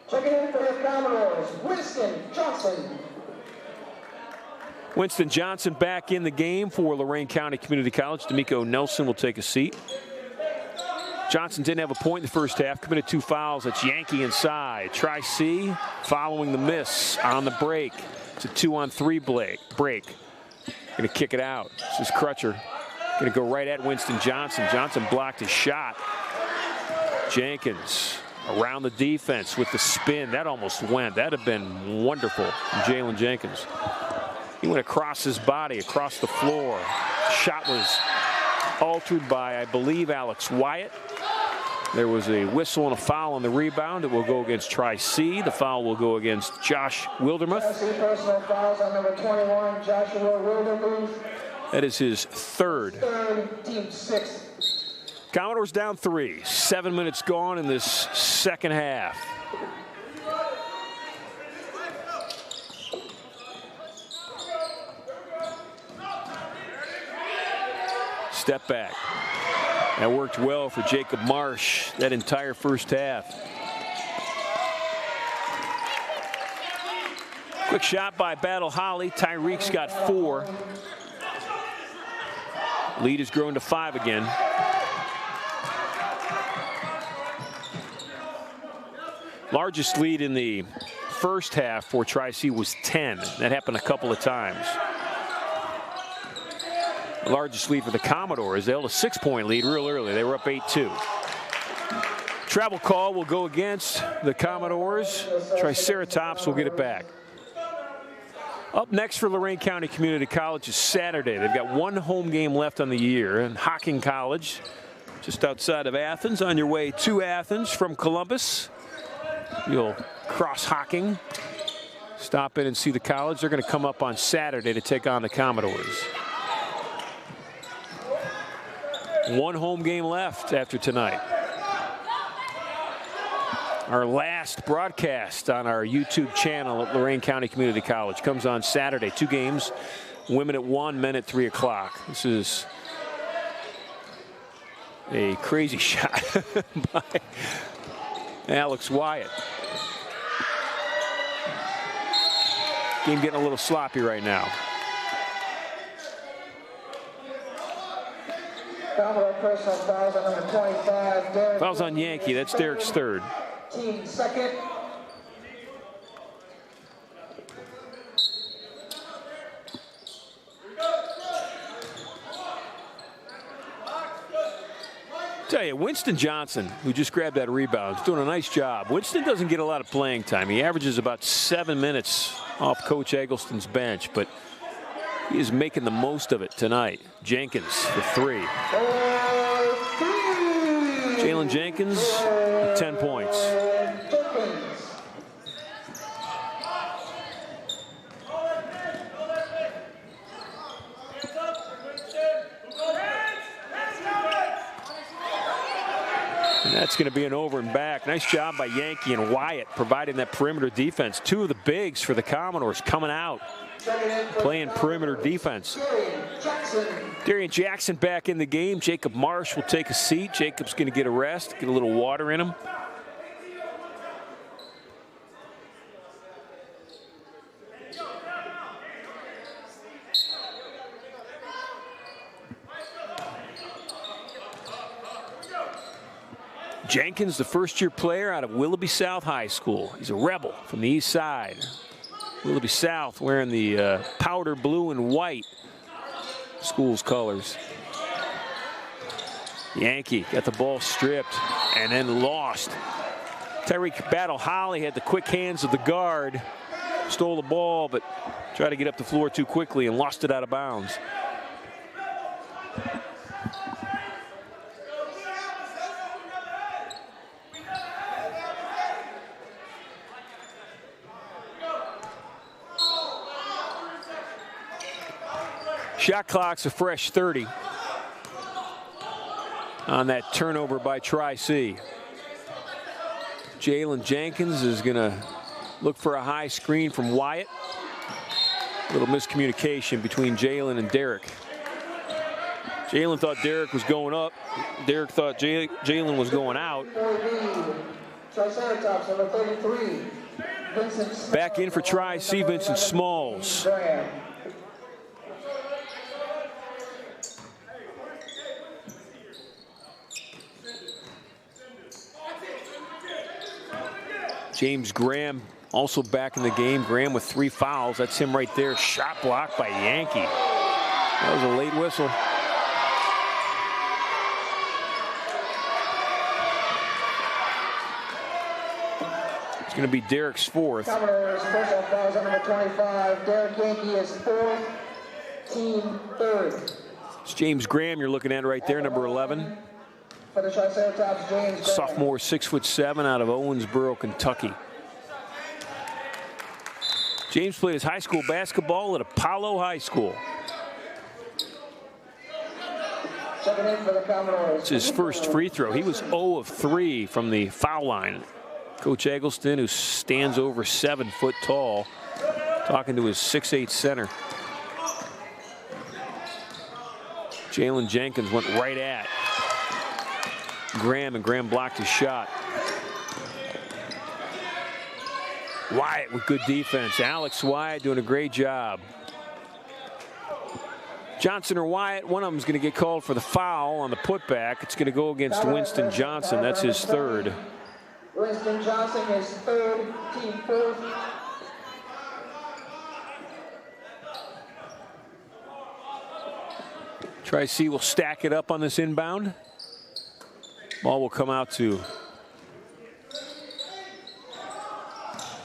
Checking in for your Commodores, Winston Johnson. Winston Johnson back in the game for Lorain County Community College. D'Amico Nelson will take a seat. Johnson didn't have a point in the first half, committed 2 fouls. That's Yankee inside. Tri-C following the miss on the break. It's a 2-on-3 break. Going to kick it out. This is Crutcher. Going to go right at Winston Johnson. Johnson blocked his shot. Jenkins around the defense with the spin. That almost went. That'd have been wonderful from Jalen Jenkins. He went across his body, across the floor. Shot was altered by, I believe, Alex Wyatt. There was a whistle and a foul on the rebound. It will go against Tri-C. The foul will go against Josh Wildermuth. Personal fouls on number 21, Joshua Wildermuth. That is his third. Team 6. Commodores down 3. 7 minutes gone in this second half. Step back. That worked well for Jacob Marsh that entire first half. Quick shot by Battle Holly. Tyreek's got 4. Lead has grown to 5 again. Largest lead in the first half for Tri-C was 10. That happened a couple of times. The largest lead for the Commodores. They held a 6-point lead real early. They were up 8-2. Travel call will go against the Commodores. Triceratops will get it back. Up next for Lorain County Community College is Saturday. They've got 1 home game left on the year in Hocking College, just outside of Athens. On your way to Athens from Columbus, you'll cross Hocking, stop in and see the college. They're going to come up on Saturday to take on the Commodores. 1 home game left after tonight. Our last broadcast on our YouTube channel at Lorain County Community College comes on Saturday. 2 games, women at 1, men at 3 o'clock. This is a crazy shot by Alex Wyatt. Game getting a little sloppy right now. Personal fouls on number 25. Fouls on Yankee. That's Derek's 3rd. Team 2nd. Tell you, Winston Johnson, who just grabbed that rebound, is doing a nice job. Winston doesn't get a lot of playing time. He averages about 7 minutes off Coach Eggleston's bench, but he is making the most of it tonight. Jenkins for 3. Jalen Jenkins with 10 points. And that's going to be an over and back. Nice job by Yankee and Wyatt providing that perimeter defense. 2 of the bigs for the Commodores coming out, playing perimeter defense. Darian Jackson back in the game. Jacob Marsh will take a seat. Jacob's going to get a rest, get a little water in him. Jenkins, the first-year player out of Willoughby South High School. He's a rebel from the east side. Willoughby South wearing the powder blue and white school's colors. Yankee got the ball stripped and then lost. Tyreek Battle Holly had the quick hands of the guard, stole the ball, but tried to get up the floor too quickly and lost it out of bounds. Shot clock's a fresh 30 on that turnover by Tri-C. Jalen Jenkins is going to look for a high screen from Wyatt. A little miscommunication between Jalen and Derek. Jalen thought Derek was going up. Derek thought Jalen was going out. Triceratops, number 33. Back in for Tri-C, Vincent Smalls. James Graham also back in the game. Graham with 3 fouls. That's him right there. Shot blocked by Yankee. That was a late whistle. It's going to be Derek's 4th. Commodores personal fouls on number 25. Derek Yankee is 4th, team 3rd. It's James Graham you're looking at right there, number 11. For the Triceratops, James Graham. Sophomore, 6'7", out of Owensboro, Kentucky. James played his high school basketball at Apollo High School. Checking in for the Commodores. It's his first free throw. He was 0 of 3 from the foul line. Coach Eggleston, who stands over 7 foot tall, talking to his 6'8" center. Jalen Jenkins went right at Graham, and Graham blocked his shot. Wyatt with good defense. Alex Wyatt doing a great job. Johnson or Wyatt, one of them is going to get called for the foul on the putback. It's going to go against Winston Johnson. That's his 3rd. Winston Johnson is 3rd, team 4th. Tri-C will stack it up on this inbound. Ball will come out to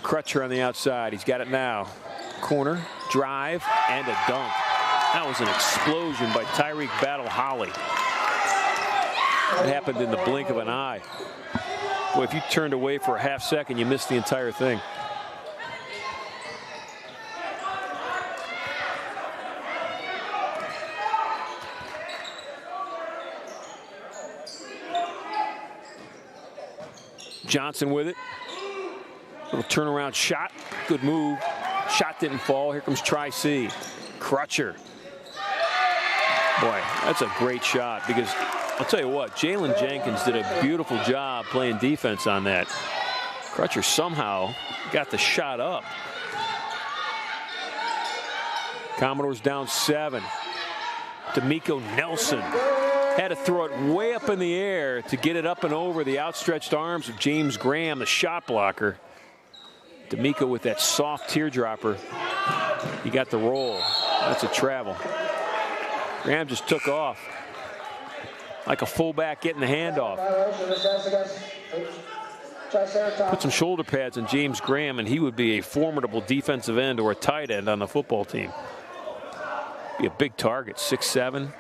Crutcher on the outside. He's got it now. Corner, drive, and a dunk. That was an explosion by Tyreek Battle-Holly. It happened in the blink of an eye. Boy, if you turned away for a half second, you missed the entire thing. Johnson with it. Little turnaround shot. Good move. Shot didn't fall. Here comes Tri-C. Crutcher. Boy, that's a great shot, because I'll tell you what, Jalen Jenkins did a beautiful job playing defense on that. Crutcher somehow got the shot up. Commodores down 7. D'Amico Nelson had to throw it way up in the air to get it up and over the outstretched arms of James Graham, the shot blocker. D'Amico with that soft teardropper. He got the roll. That's a travel. Graham just took off like a fullback getting the handoff. Put some shoulder pads on James Graham, and he would be a formidable defensive end or a tight end on the football team. Be a big target, 6'7".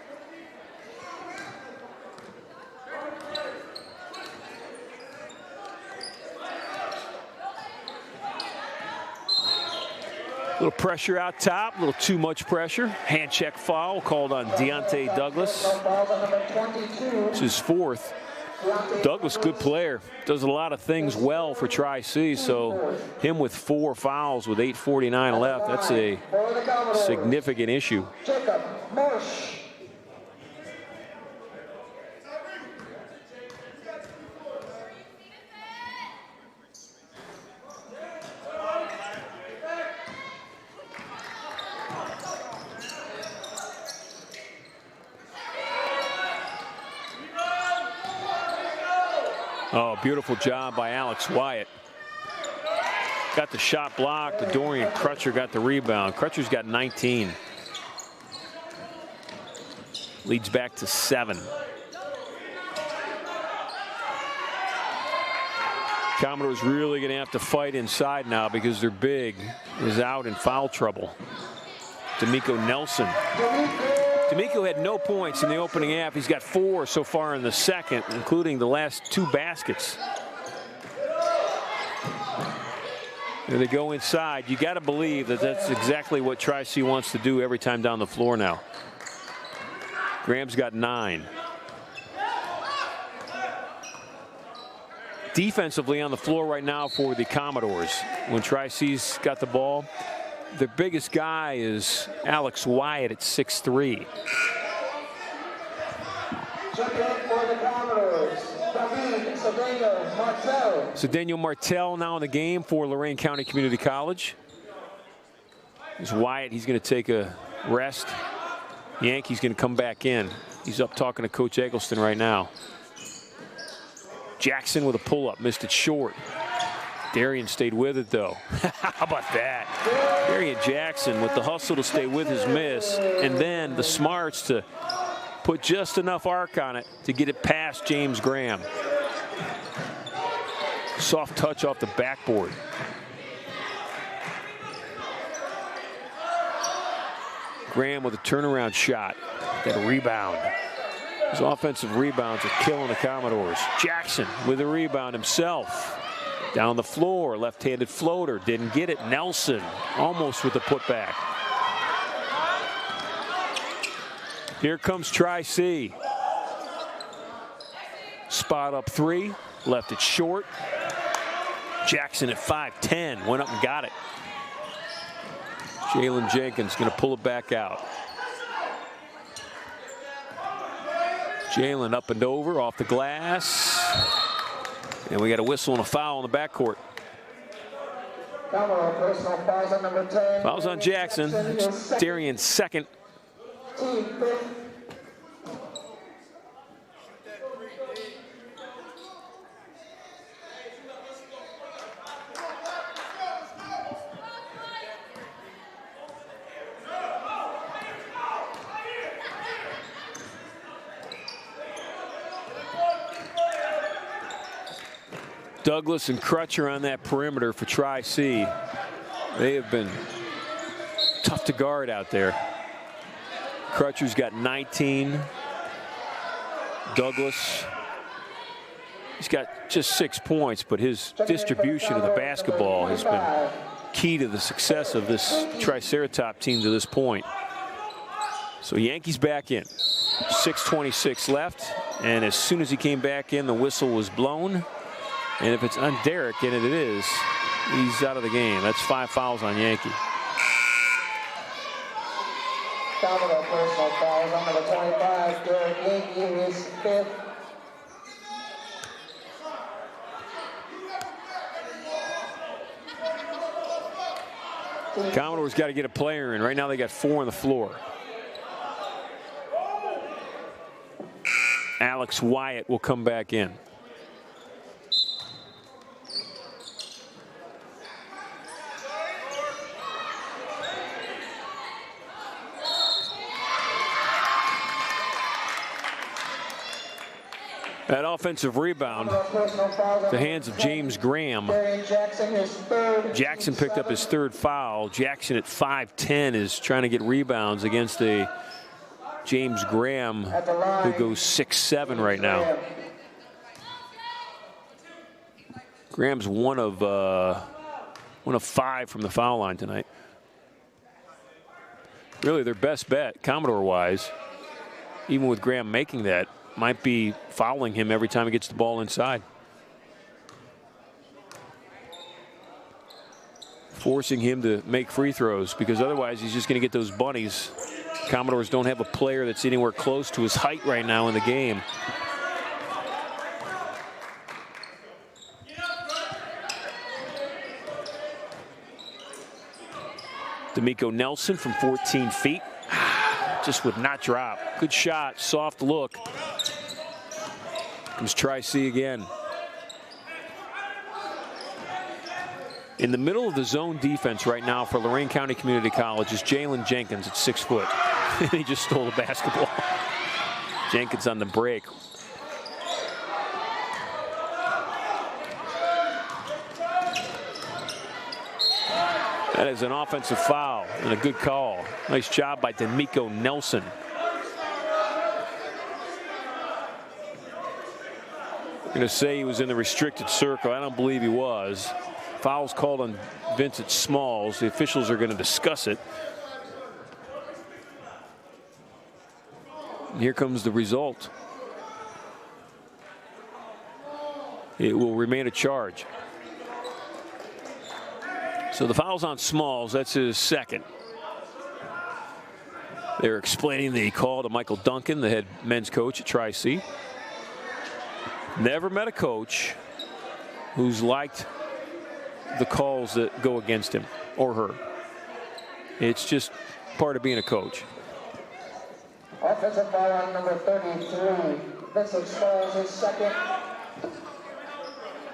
Little pressure out top, a little too much pressure. Hand check foul called on Deontay Douglas. It's his 4th. Douglas, good player. Does a lot of things well for Tri-C, so him with 4 fouls with 8:49 left, that's a significant issue. Jacob Marsh. Oh, beautiful job by Alex Wyatt. Got the shot blocked. Dorian Crutcher got the rebound. Crutcher's got 19. Leads back to 7. Commodores really going to have to fight inside now because their big is out in foul trouble. D'Amico Nelson. D'Amico had no points in the opening half. He's got 4 so far in the second, including the last 2 baskets. Here they go inside. You got to believe that that's exactly what Tri-C wants to do every time down the floor now. Graham's got 9. Defensively on the floor right now for the Commodores. When Tri-C's got the ball, their biggest guy is Alex Wyatt at 6'3". Jumping in for the Commodores, David Cedeno Martel. Cedeno Martel now in the game for Lorain County Community College. There's Wyatt, he's going to take a rest. Yankee's going to come back in. He's up talking to Coach Eggleston right now. Jackson with a pull-up, missed it short. Darian stayed with it, though. How about that? Darian Jackson with the hustle to stay with his miss, and then the smarts to put just enough arc on it to get it past James Graham. Soft touch off the backboard. Graham with a turnaround shot. Got a rebound. His offensive rebounds are killing the Commodores. Jackson with a rebound himself. Down the floor, left-handed floater, didn't get it. Nelson almost with the putback. Here comes Tri-C. Spot up three, left it short. Jackson at 5'10", went up and got it. Jalen Jenkins going to pull it back out. Jalen up and over, off the glass. And we got a whistle and a foul in the backcourt. Fouls on Jackson. It's Darian's second. Douglas and Crutcher on that perimeter for Tri-C. They have been tough to guard out there. Crutcher's got 19. Douglas, he's got just 6 points, but his distribution of the basketball has been key to the success of this Triceratop team to this point. So Yankees back in. 6:26 left, and as soon as he came back in, the whistle was blown. And if it's on Derek, and it is, he's out of the game. That's 5 fouls on Yankee. Commodore personal fouls on number 25, Derek Yankee, his fifth. Commodore's got to get a player in. Right now they got 4 on the floor. Alex Wyatt will come back in. That offensive rebound, the hands of James Graham. Jackson picked up his third foul. Jackson at 5'10" is trying to get rebounds against a James Graham who goes 6'7" right now. Graham's one of 5 from the foul line tonight. Really their best bet, Commodore-wise, even with Graham making that, might be fouling him every time he gets the ball inside. Forcing him to make free throws, because otherwise he's just going to get those bunnies. Commodores don't have a player that's anywhere close to his height right now in the game. D'Amico Nelson from 14 feet. Just would not drop. Good shot, soft look. Comes Tri-C again. In the middle of the zone defense right now for Lorain County Community College is Jalen Jenkins at 6 foot. He just stole the basketball. Jenkins on the break. That is an offensive foul and a good call. Nice job by D'Amico Nelson. I'm going to say he was in the restricted circle. I don't believe he was. Foul's called on Vincent Smalls. The officials are going to discuss it. And here comes the result. It will remain a charge. So the foul's on Smalls. That's his second. They're explaining the call to Michael Duncan, the head men's coach at Tri-C. Never met a coach who's liked the calls that go against him or her. It's just part of being a coach. Offensive foul on number 33. Vincent Stalls, his second.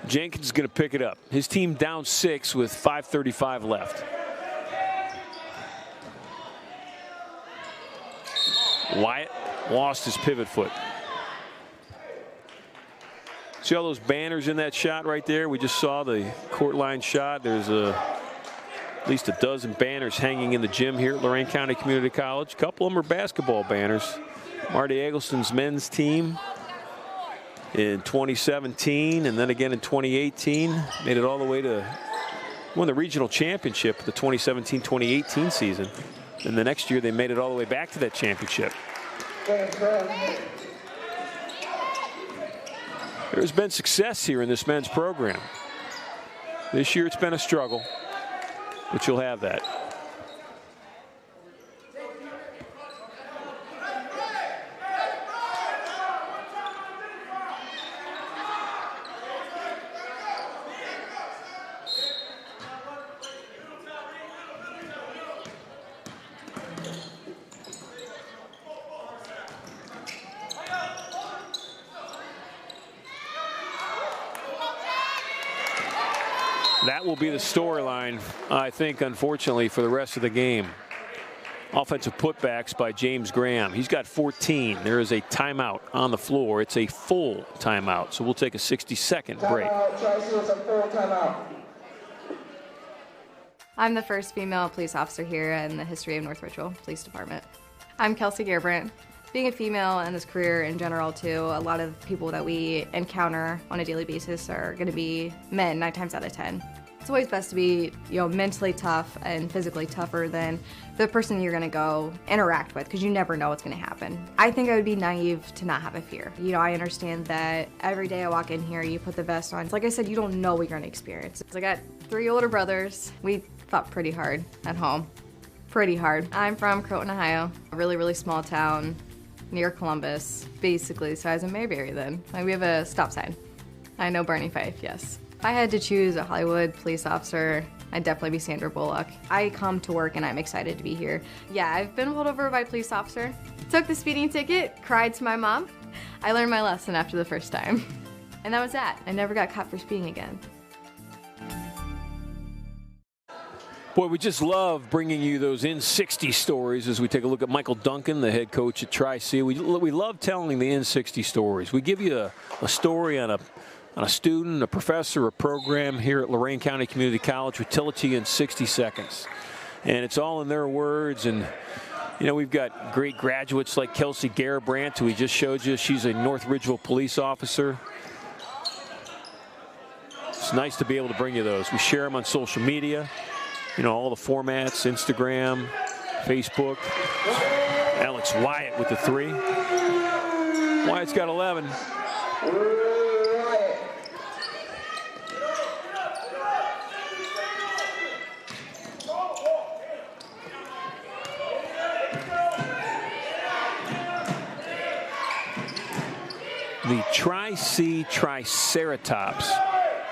Jenkins is going to pick it up. His team down 6 with 5:35 left. Wyatt lost his pivot foot. See all those banners in that shot right there? We just saw the court line shot. There's at least a dozen banners hanging in the gym here at Lorain County Community College. A couple of them are basketball banners. Marty Eggleston's men's team in 2017 and then again in 2018 made it all the way to won the regional championship the 2017-2018 season. And the next year they made it all the way back to that championship. There's been success here in this men's program. This year it's been a struggle, but you'll have that. That will be the storyline, I think, unfortunately, for the rest of the game. Offensive putbacks by James Graham. He's got 14. There is a timeout on the floor. It's a full timeout, so we'll take a 60-second break. I'm the first female police officer here in the history of North Ridgeville Police Department. I'm Kelsey Gerbrandt. Being a female in this career in general too, a lot of people that we encounter on a daily basis are going to be men 9 times out of 10. It's always best to be, mentally tough and physically tougher than the person you're going to go interact with, because you never know what's going to happen. I think I would be naive to not have a fear. I understand that every day I walk in here, you put the vest on. Like I said, you don't know what you're going to experience. I got 3 older brothers. We fought pretty hard at home. Pretty hard. I'm from Croton, Ohio, a really, really small town near Columbus, basically the size of Mayberry then. We have a stop sign. I know Barney Fife, yes. If I had to choose a Hollywood police officer, I'd definitely be Sandra Bullock. I come to work and I'm excited to be here. Yeah, I've been pulled over by a police officer, took the speeding ticket, cried to my mom. I learned my lesson after the first time. And that was that. I never got caught for speeding again. Boy, we just love bringing you those in-60 stories as we take a look at Michael Duncan, the head coach at Tri-C. We love telling the in-60 stories. We give you a story on a student, a professor, a program here at Lorain County Community College. We tell it to you in 60 seconds. And it's all in their words. And, we've got great graduates like Kelsey Gerbrandt, who we just showed you. She's a North Ridgeville police officer. It's nice to be able to bring you those. We share them on social media. All the formats, Instagram, Facebook. Alex Wyatt with the 3. Wyatt's got 11. The Tri-C Triceratops.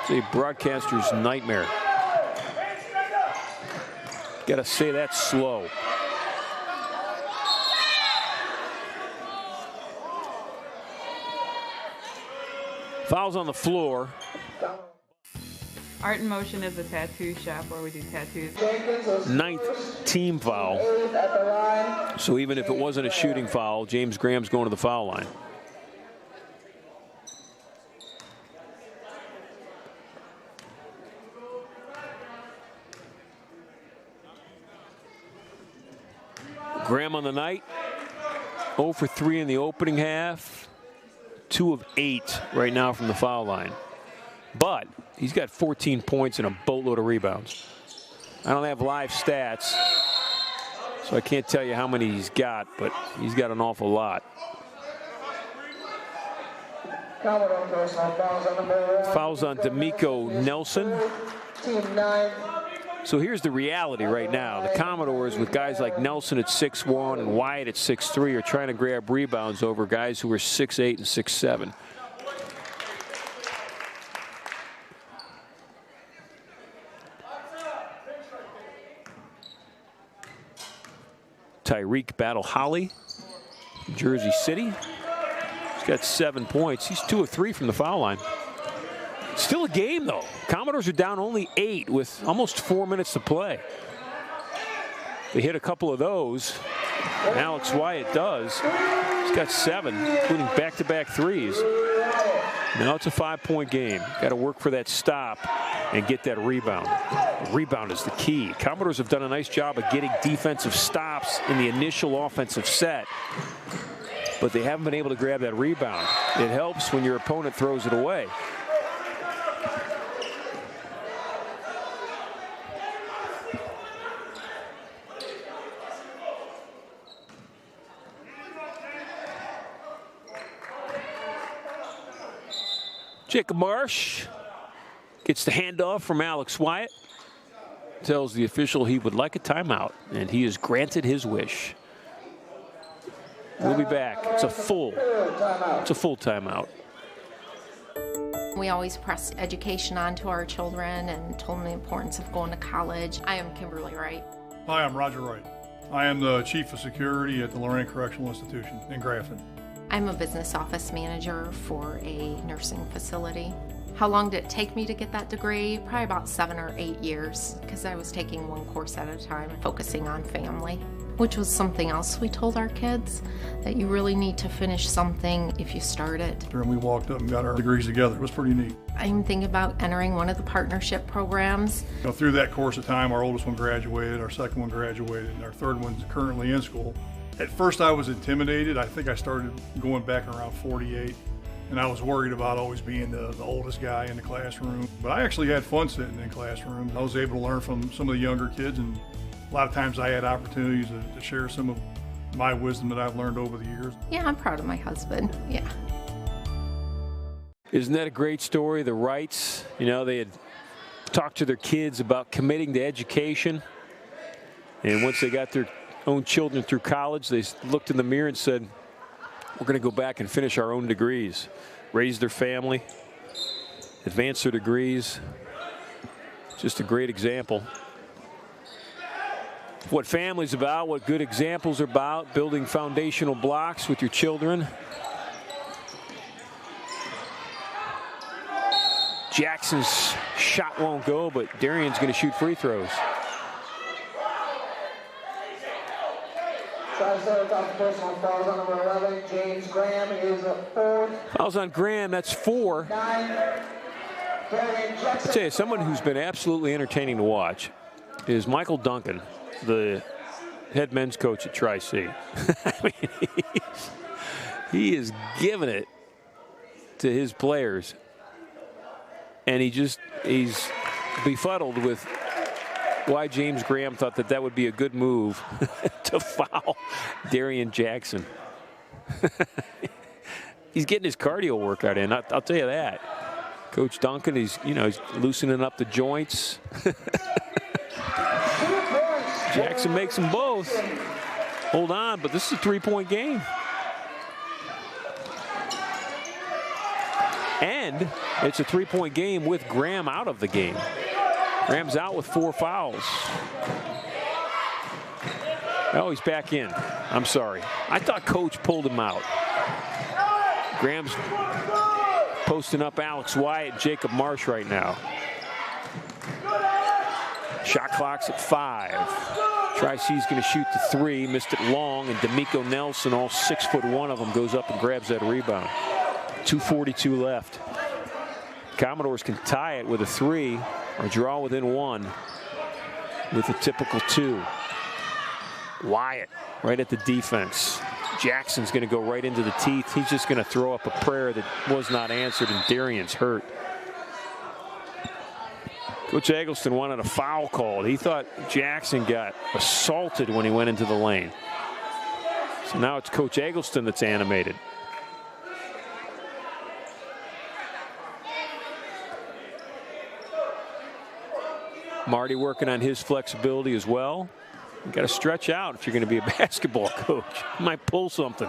It's a broadcaster's nightmare. Got to say that slow. Fouls on the floor. Art in Motion is a tattoo shop where we do tattoos. 9th team foul. So even if it wasn't a shooting foul, James Graham's going to the foul line. Graham on the night, 0 for 3 in the opening half, 2 of 8 right now from the foul line. But he's got 14 points and a boatload of rebounds. I don't have live stats, so I can't tell you how many he's got, but he's got an awful lot. Fouls on D'Amico Nelson. Team 9. So here's the reality right now. The Commodores, with guys like Nelson at 6'1" and Wyatt at 6'3", are trying to grab rebounds over guys who are 6'8" and 6'7". Tyreek Battle-Holly, Jersey City. He's got 7 points. He's 2 of 3 from the foul line. Still a game, though. Commodores are down only 8 with almost 4 minutes to play. They hit a couple of those. And Alex Wyatt does. He's got 7, including back-to-back threes. Now it's a 5-point game. Got to work for that stop and get that rebound. The rebound is the key. Commodores have done a nice job of getting defensive stops in the initial offensive set, but they haven't been able to grab that rebound. It helps when your opponent throws it away. Jacob Marsh gets the handoff from Alex Wyatt. Tells the official he would like a timeout, and he has granted his wish. We'll be back. It's a full timeout. We always press education onto our children and told them the importance of going to college. I am Kimberly Wright. Hi, I'm Roger Wright. I am the Chief of Security at the Lorraine Correctional Institution in Grafton. I'm a business office manager for a nursing facility. How long did it take me to get that degree? Probably about 7 or 8 years, because I was taking one course at a time, focusing on family, which was something else we told our kids, that you really need to finish something if you start it. And we walked up and got our degrees together. It was pretty neat. I'm thinking about entering one of the partnership programs. Through that course of time, our oldest one graduated, our second one graduated, and our third one's currently in school. At first I was intimidated. I think I started going back around 48, and I was worried about always being the oldest guy in the classroom. But I actually had fun sitting in classrooms. I was able to learn from some of the younger kids, and a lot of times I had opportunities to share some of my wisdom that I've learned over the years. Yeah, I'm proud of my husband, yeah. Isn't that a great story? The Wrights, they had talked to their kids about committing to education, and once they got their own children through college, they looked in the mirror and said, we're going to go back and finish our own degrees, raise their family, advance their degrees. Just a great example. What family's about, what good examples are about, building foundational blocks with your children. Jackson's shot won't go, but Darian's going to shoot free throws. Fouls on number 11, James Graham is a 4. Fouls on Graham, that's 4. 9, I'll tell you, someone who's been absolutely entertaining to watch is Michael Duncan, the head men's coach at Tri-C. I mean, he is giving it to his players, and he's befuddled with why James Graham thought that would be a good move to foul Darian Jackson. He's getting his cardio workout in, I'll tell you that. Coach Duncan, he's loosening up the joints. Jackson makes them both. Hold on, but this is a 3-point game. And it's a 3-point game with Graham out of the game. Graham's out with 4 fouls. Oh, he's back in. I'm sorry. I thought Coach pulled him out. Graham's posting up Alex Wyatt and Jacob Marsh right now. Shot clock's at 5. Tri-C's going to shoot the 3. Missed it long, and D'Amico Nelson, all 6'1" of them, goes up and grabs that rebound. 2:42 left. Commodores can tie it with a 3 or draw within 1 with a typical 2. Wyatt right at the defense. Jackson's going to go right into the teeth. He's just going to throw up a prayer that was not answered, and Darian's hurt. Coach Eggleston wanted a foul called. He thought Jackson got assaulted when he went into the lane. So now it's Coach Eggleston that's animated. Marty working on his flexibility as well. You got to stretch out if you're going to be a basketball coach. You might pull something.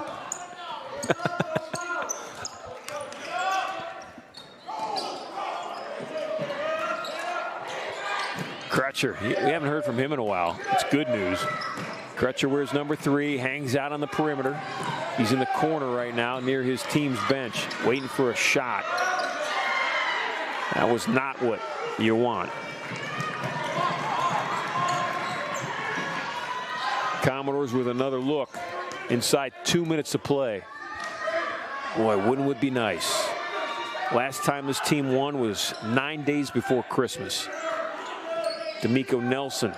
Crutcher, we haven't heard from him in a while. It's good news. Crutcher wears number 3, hangs out on the perimeter. He's in the corner right now near his team's bench, waiting for a shot. That was not what you want. Commodores with another look inside 2 minutes to play. Boy, wouldn't it be nice? Last time this team won was 9 days before Christmas. D'Amico Nelson,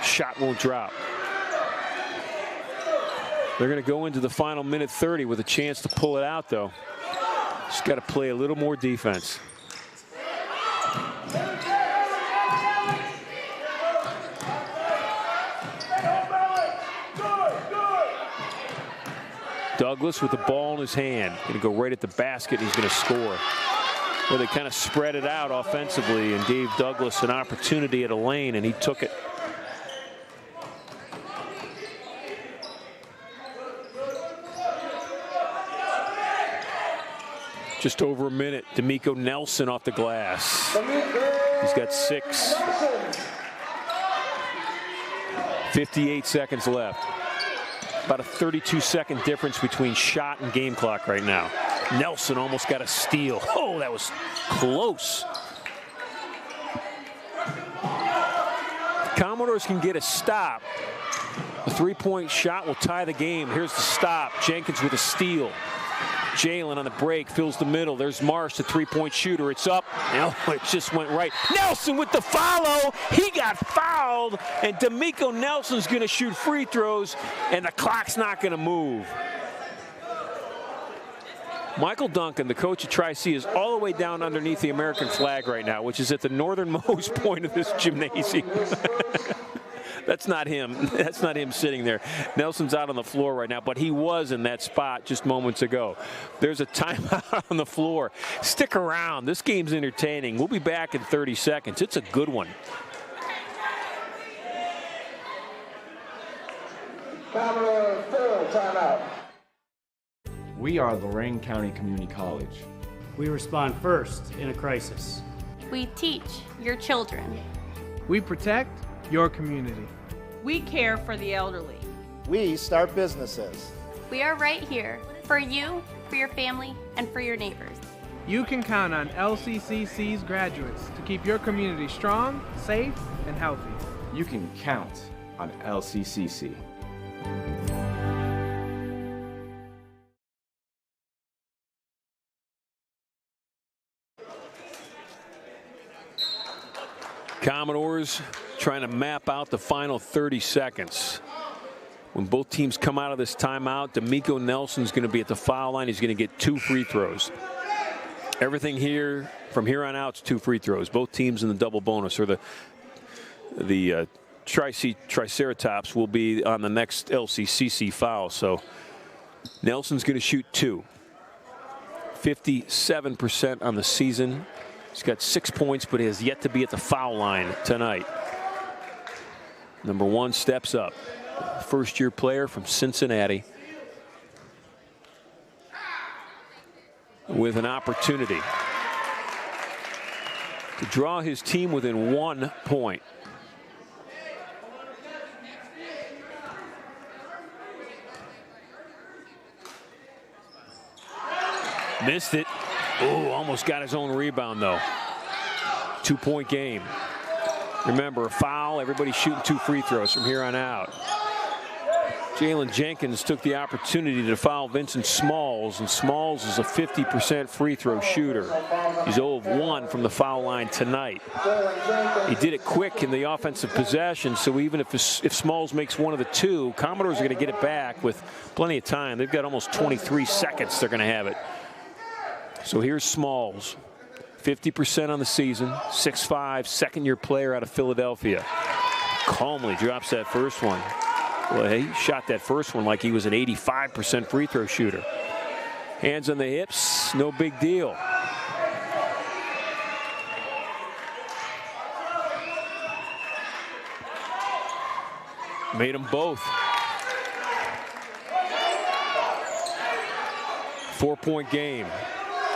shot won't drop. They're going to go into the final minute 30 with a chance to pull it out, though. Just got to play a little more defense. Douglas with the ball in his hand. Going to go right at the basket, and he's going to score. Well, they kind of spread it out offensively and gave Douglas an opportunity at a lane, and he took it. Just over a minute. D'Amico Nelson off the glass. He's got 6. 58 seconds left. About a 32-second difference between shot and game clock right now. Nelson almost got a steal. Oh, that was close. Commodores can get a stop. A 3-point shot will tie the game. Here's the stop. Jenkins with a steal. Jalen on the break, fills the middle. There's Marsh, the 3-point shooter. It's up. No, it just went right. Nelson with the follow. He got fouled, and D'Amico Nelson's going to shoot free throws, and the clock's not going to move. Michael Duncan, the coach of Tri-C, is all the way down underneath the American flag right now, which is at the northernmost point of this gymnasium. That's not him. That's not him sitting there. Nelson's out on the floor right now, but he was in that spot just moments ago. There's a timeout on the floor. Stick around. This game's entertaining. We'll be back in 30 seconds. It's a good one. Commodore full timeout. We are Lorain County Community College. We respond first in a crisis. We teach your children. We protect your community. We care for the elderly. We start businesses. We are right here for you, for your family, and for your neighbors. You can count on LCCC's graduates to keep your community strong, safe, and healthy. You can count on LCCC. Commodores trying to map out the final 30 seconds. When both teams come out of this timeout, D'Amico Nelson's going to be at the foul line. He's going to get 2 free throws. Everything here, from here on out, is 2 free throws. Both teams in the double bonus, or the Tri-C Triceratops will be on the next LCCC foul. So Nelson's going to shoot 2. 57% on the season. He's got 6 points, but he has yet to be at the foul line tonight. Number 1 steps up. First-year player from Cincinnati with an opportunity to draw his team within 1 point. Missed it. Oh, almost got his own rebound, though. 2-point game. Remember, a foul, everybody's shooting 2 free throws from here on out. Jalen Jenkins took the opportunity to foul Vincent Smalls, and Smalls is a 50% free throw shooter. He's 0 of 1 from the foul line tonight. He did it quick in the offensive possession, so even if Smalls makes one of the 2, Commodores are going to get it back with plenty of time. They've got almost 23 seconds they're going to have it. So here's Smalls, 50% on the season, 6'5", second-year player out of Philadelphia. Calmly drops that first one. Well, he shot that first one like he was an 85% free throw shooter. Hands on the hips, no big deal. Made them both. 4-point game.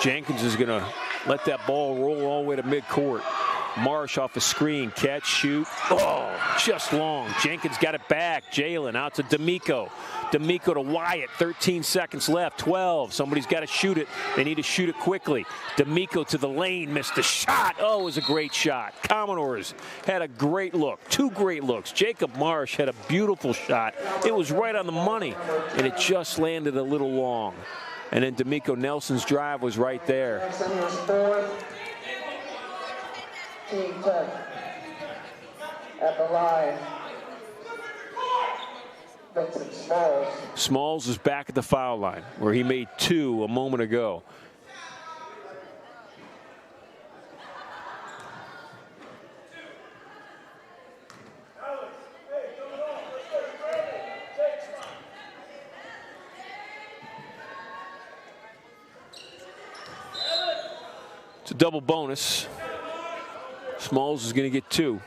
Jenkins is going to let that ball roll all the way to midcourt. Marsh off a screen, catch, shoot. Oh, just long. Jenkins got it back. Jalen out to D'Amico. D'Amico to Wyatt. 13 seconds left. 12. Somebody's got to shoot it. They need to shoot it quickly. D'Amico to the lane. Missed the shot. Oh, it was a great shot. Commodores had a great look. 2 great looks. Jacob Marsh had a beautiful shot. It was right on the money, and it just landed a little long. And then D'Amico Nelson's drive was right there. Team Tech at the line. Vincent Smalls. Smalls is back at the foul line, where he made 2 a moment ago. It's a double bonus. Smalls is going to get 2.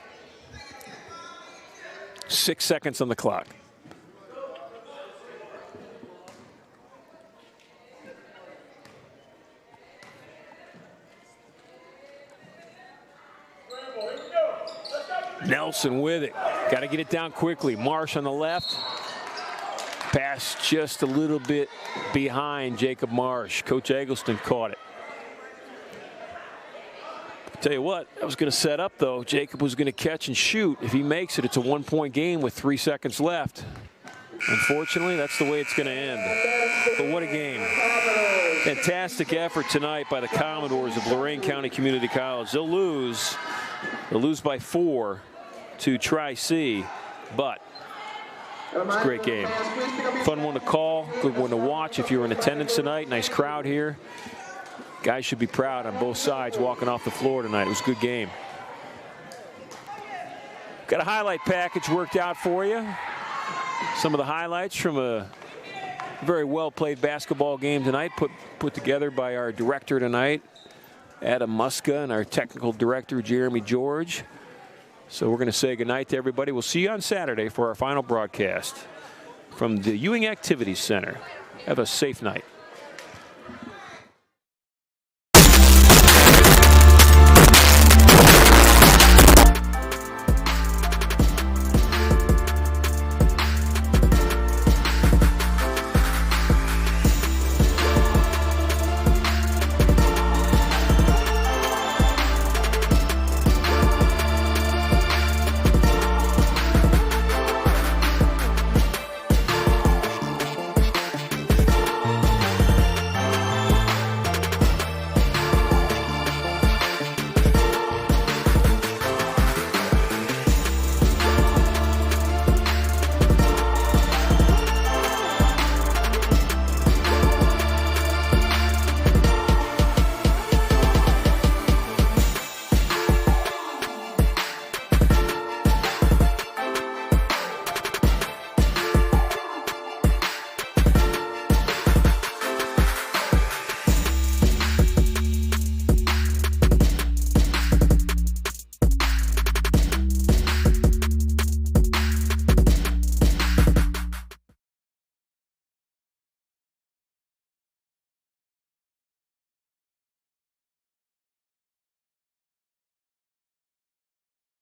6 seconds on the clock. Nelson with it. Got to get it down quickly. Marsh on the left. Pass just a little bit behind Jacob Marsh. Coach Eggleston caught it. Tell you what, I was going to set up, though. Jacob was going to catch and shoot. If he makes it, it's a 1-point game with 3 seconds left. Unfortunately, that's the way it's going to end. But what a game. Fantastic effort tonight by the Commodores of Lorain County Community College. They'll lose by 4 to Tri-C, but it's a great game. Fun one to call, good one to watch if you were in attendance tonight. Nice crowd here. Guys should be proud on both sides walking off the floor tonight. It was a good game. Got a highlight package worked out for you. Some of the highlights from a very well-played basketball game tonight, put together by our director tonight, Adam Muska, and our technical director, Jeremy George. So we're going to say goodnight to everybody. We'll see you on Saturday for our final broadcast from the Ewing Activities Center. Have a safe night.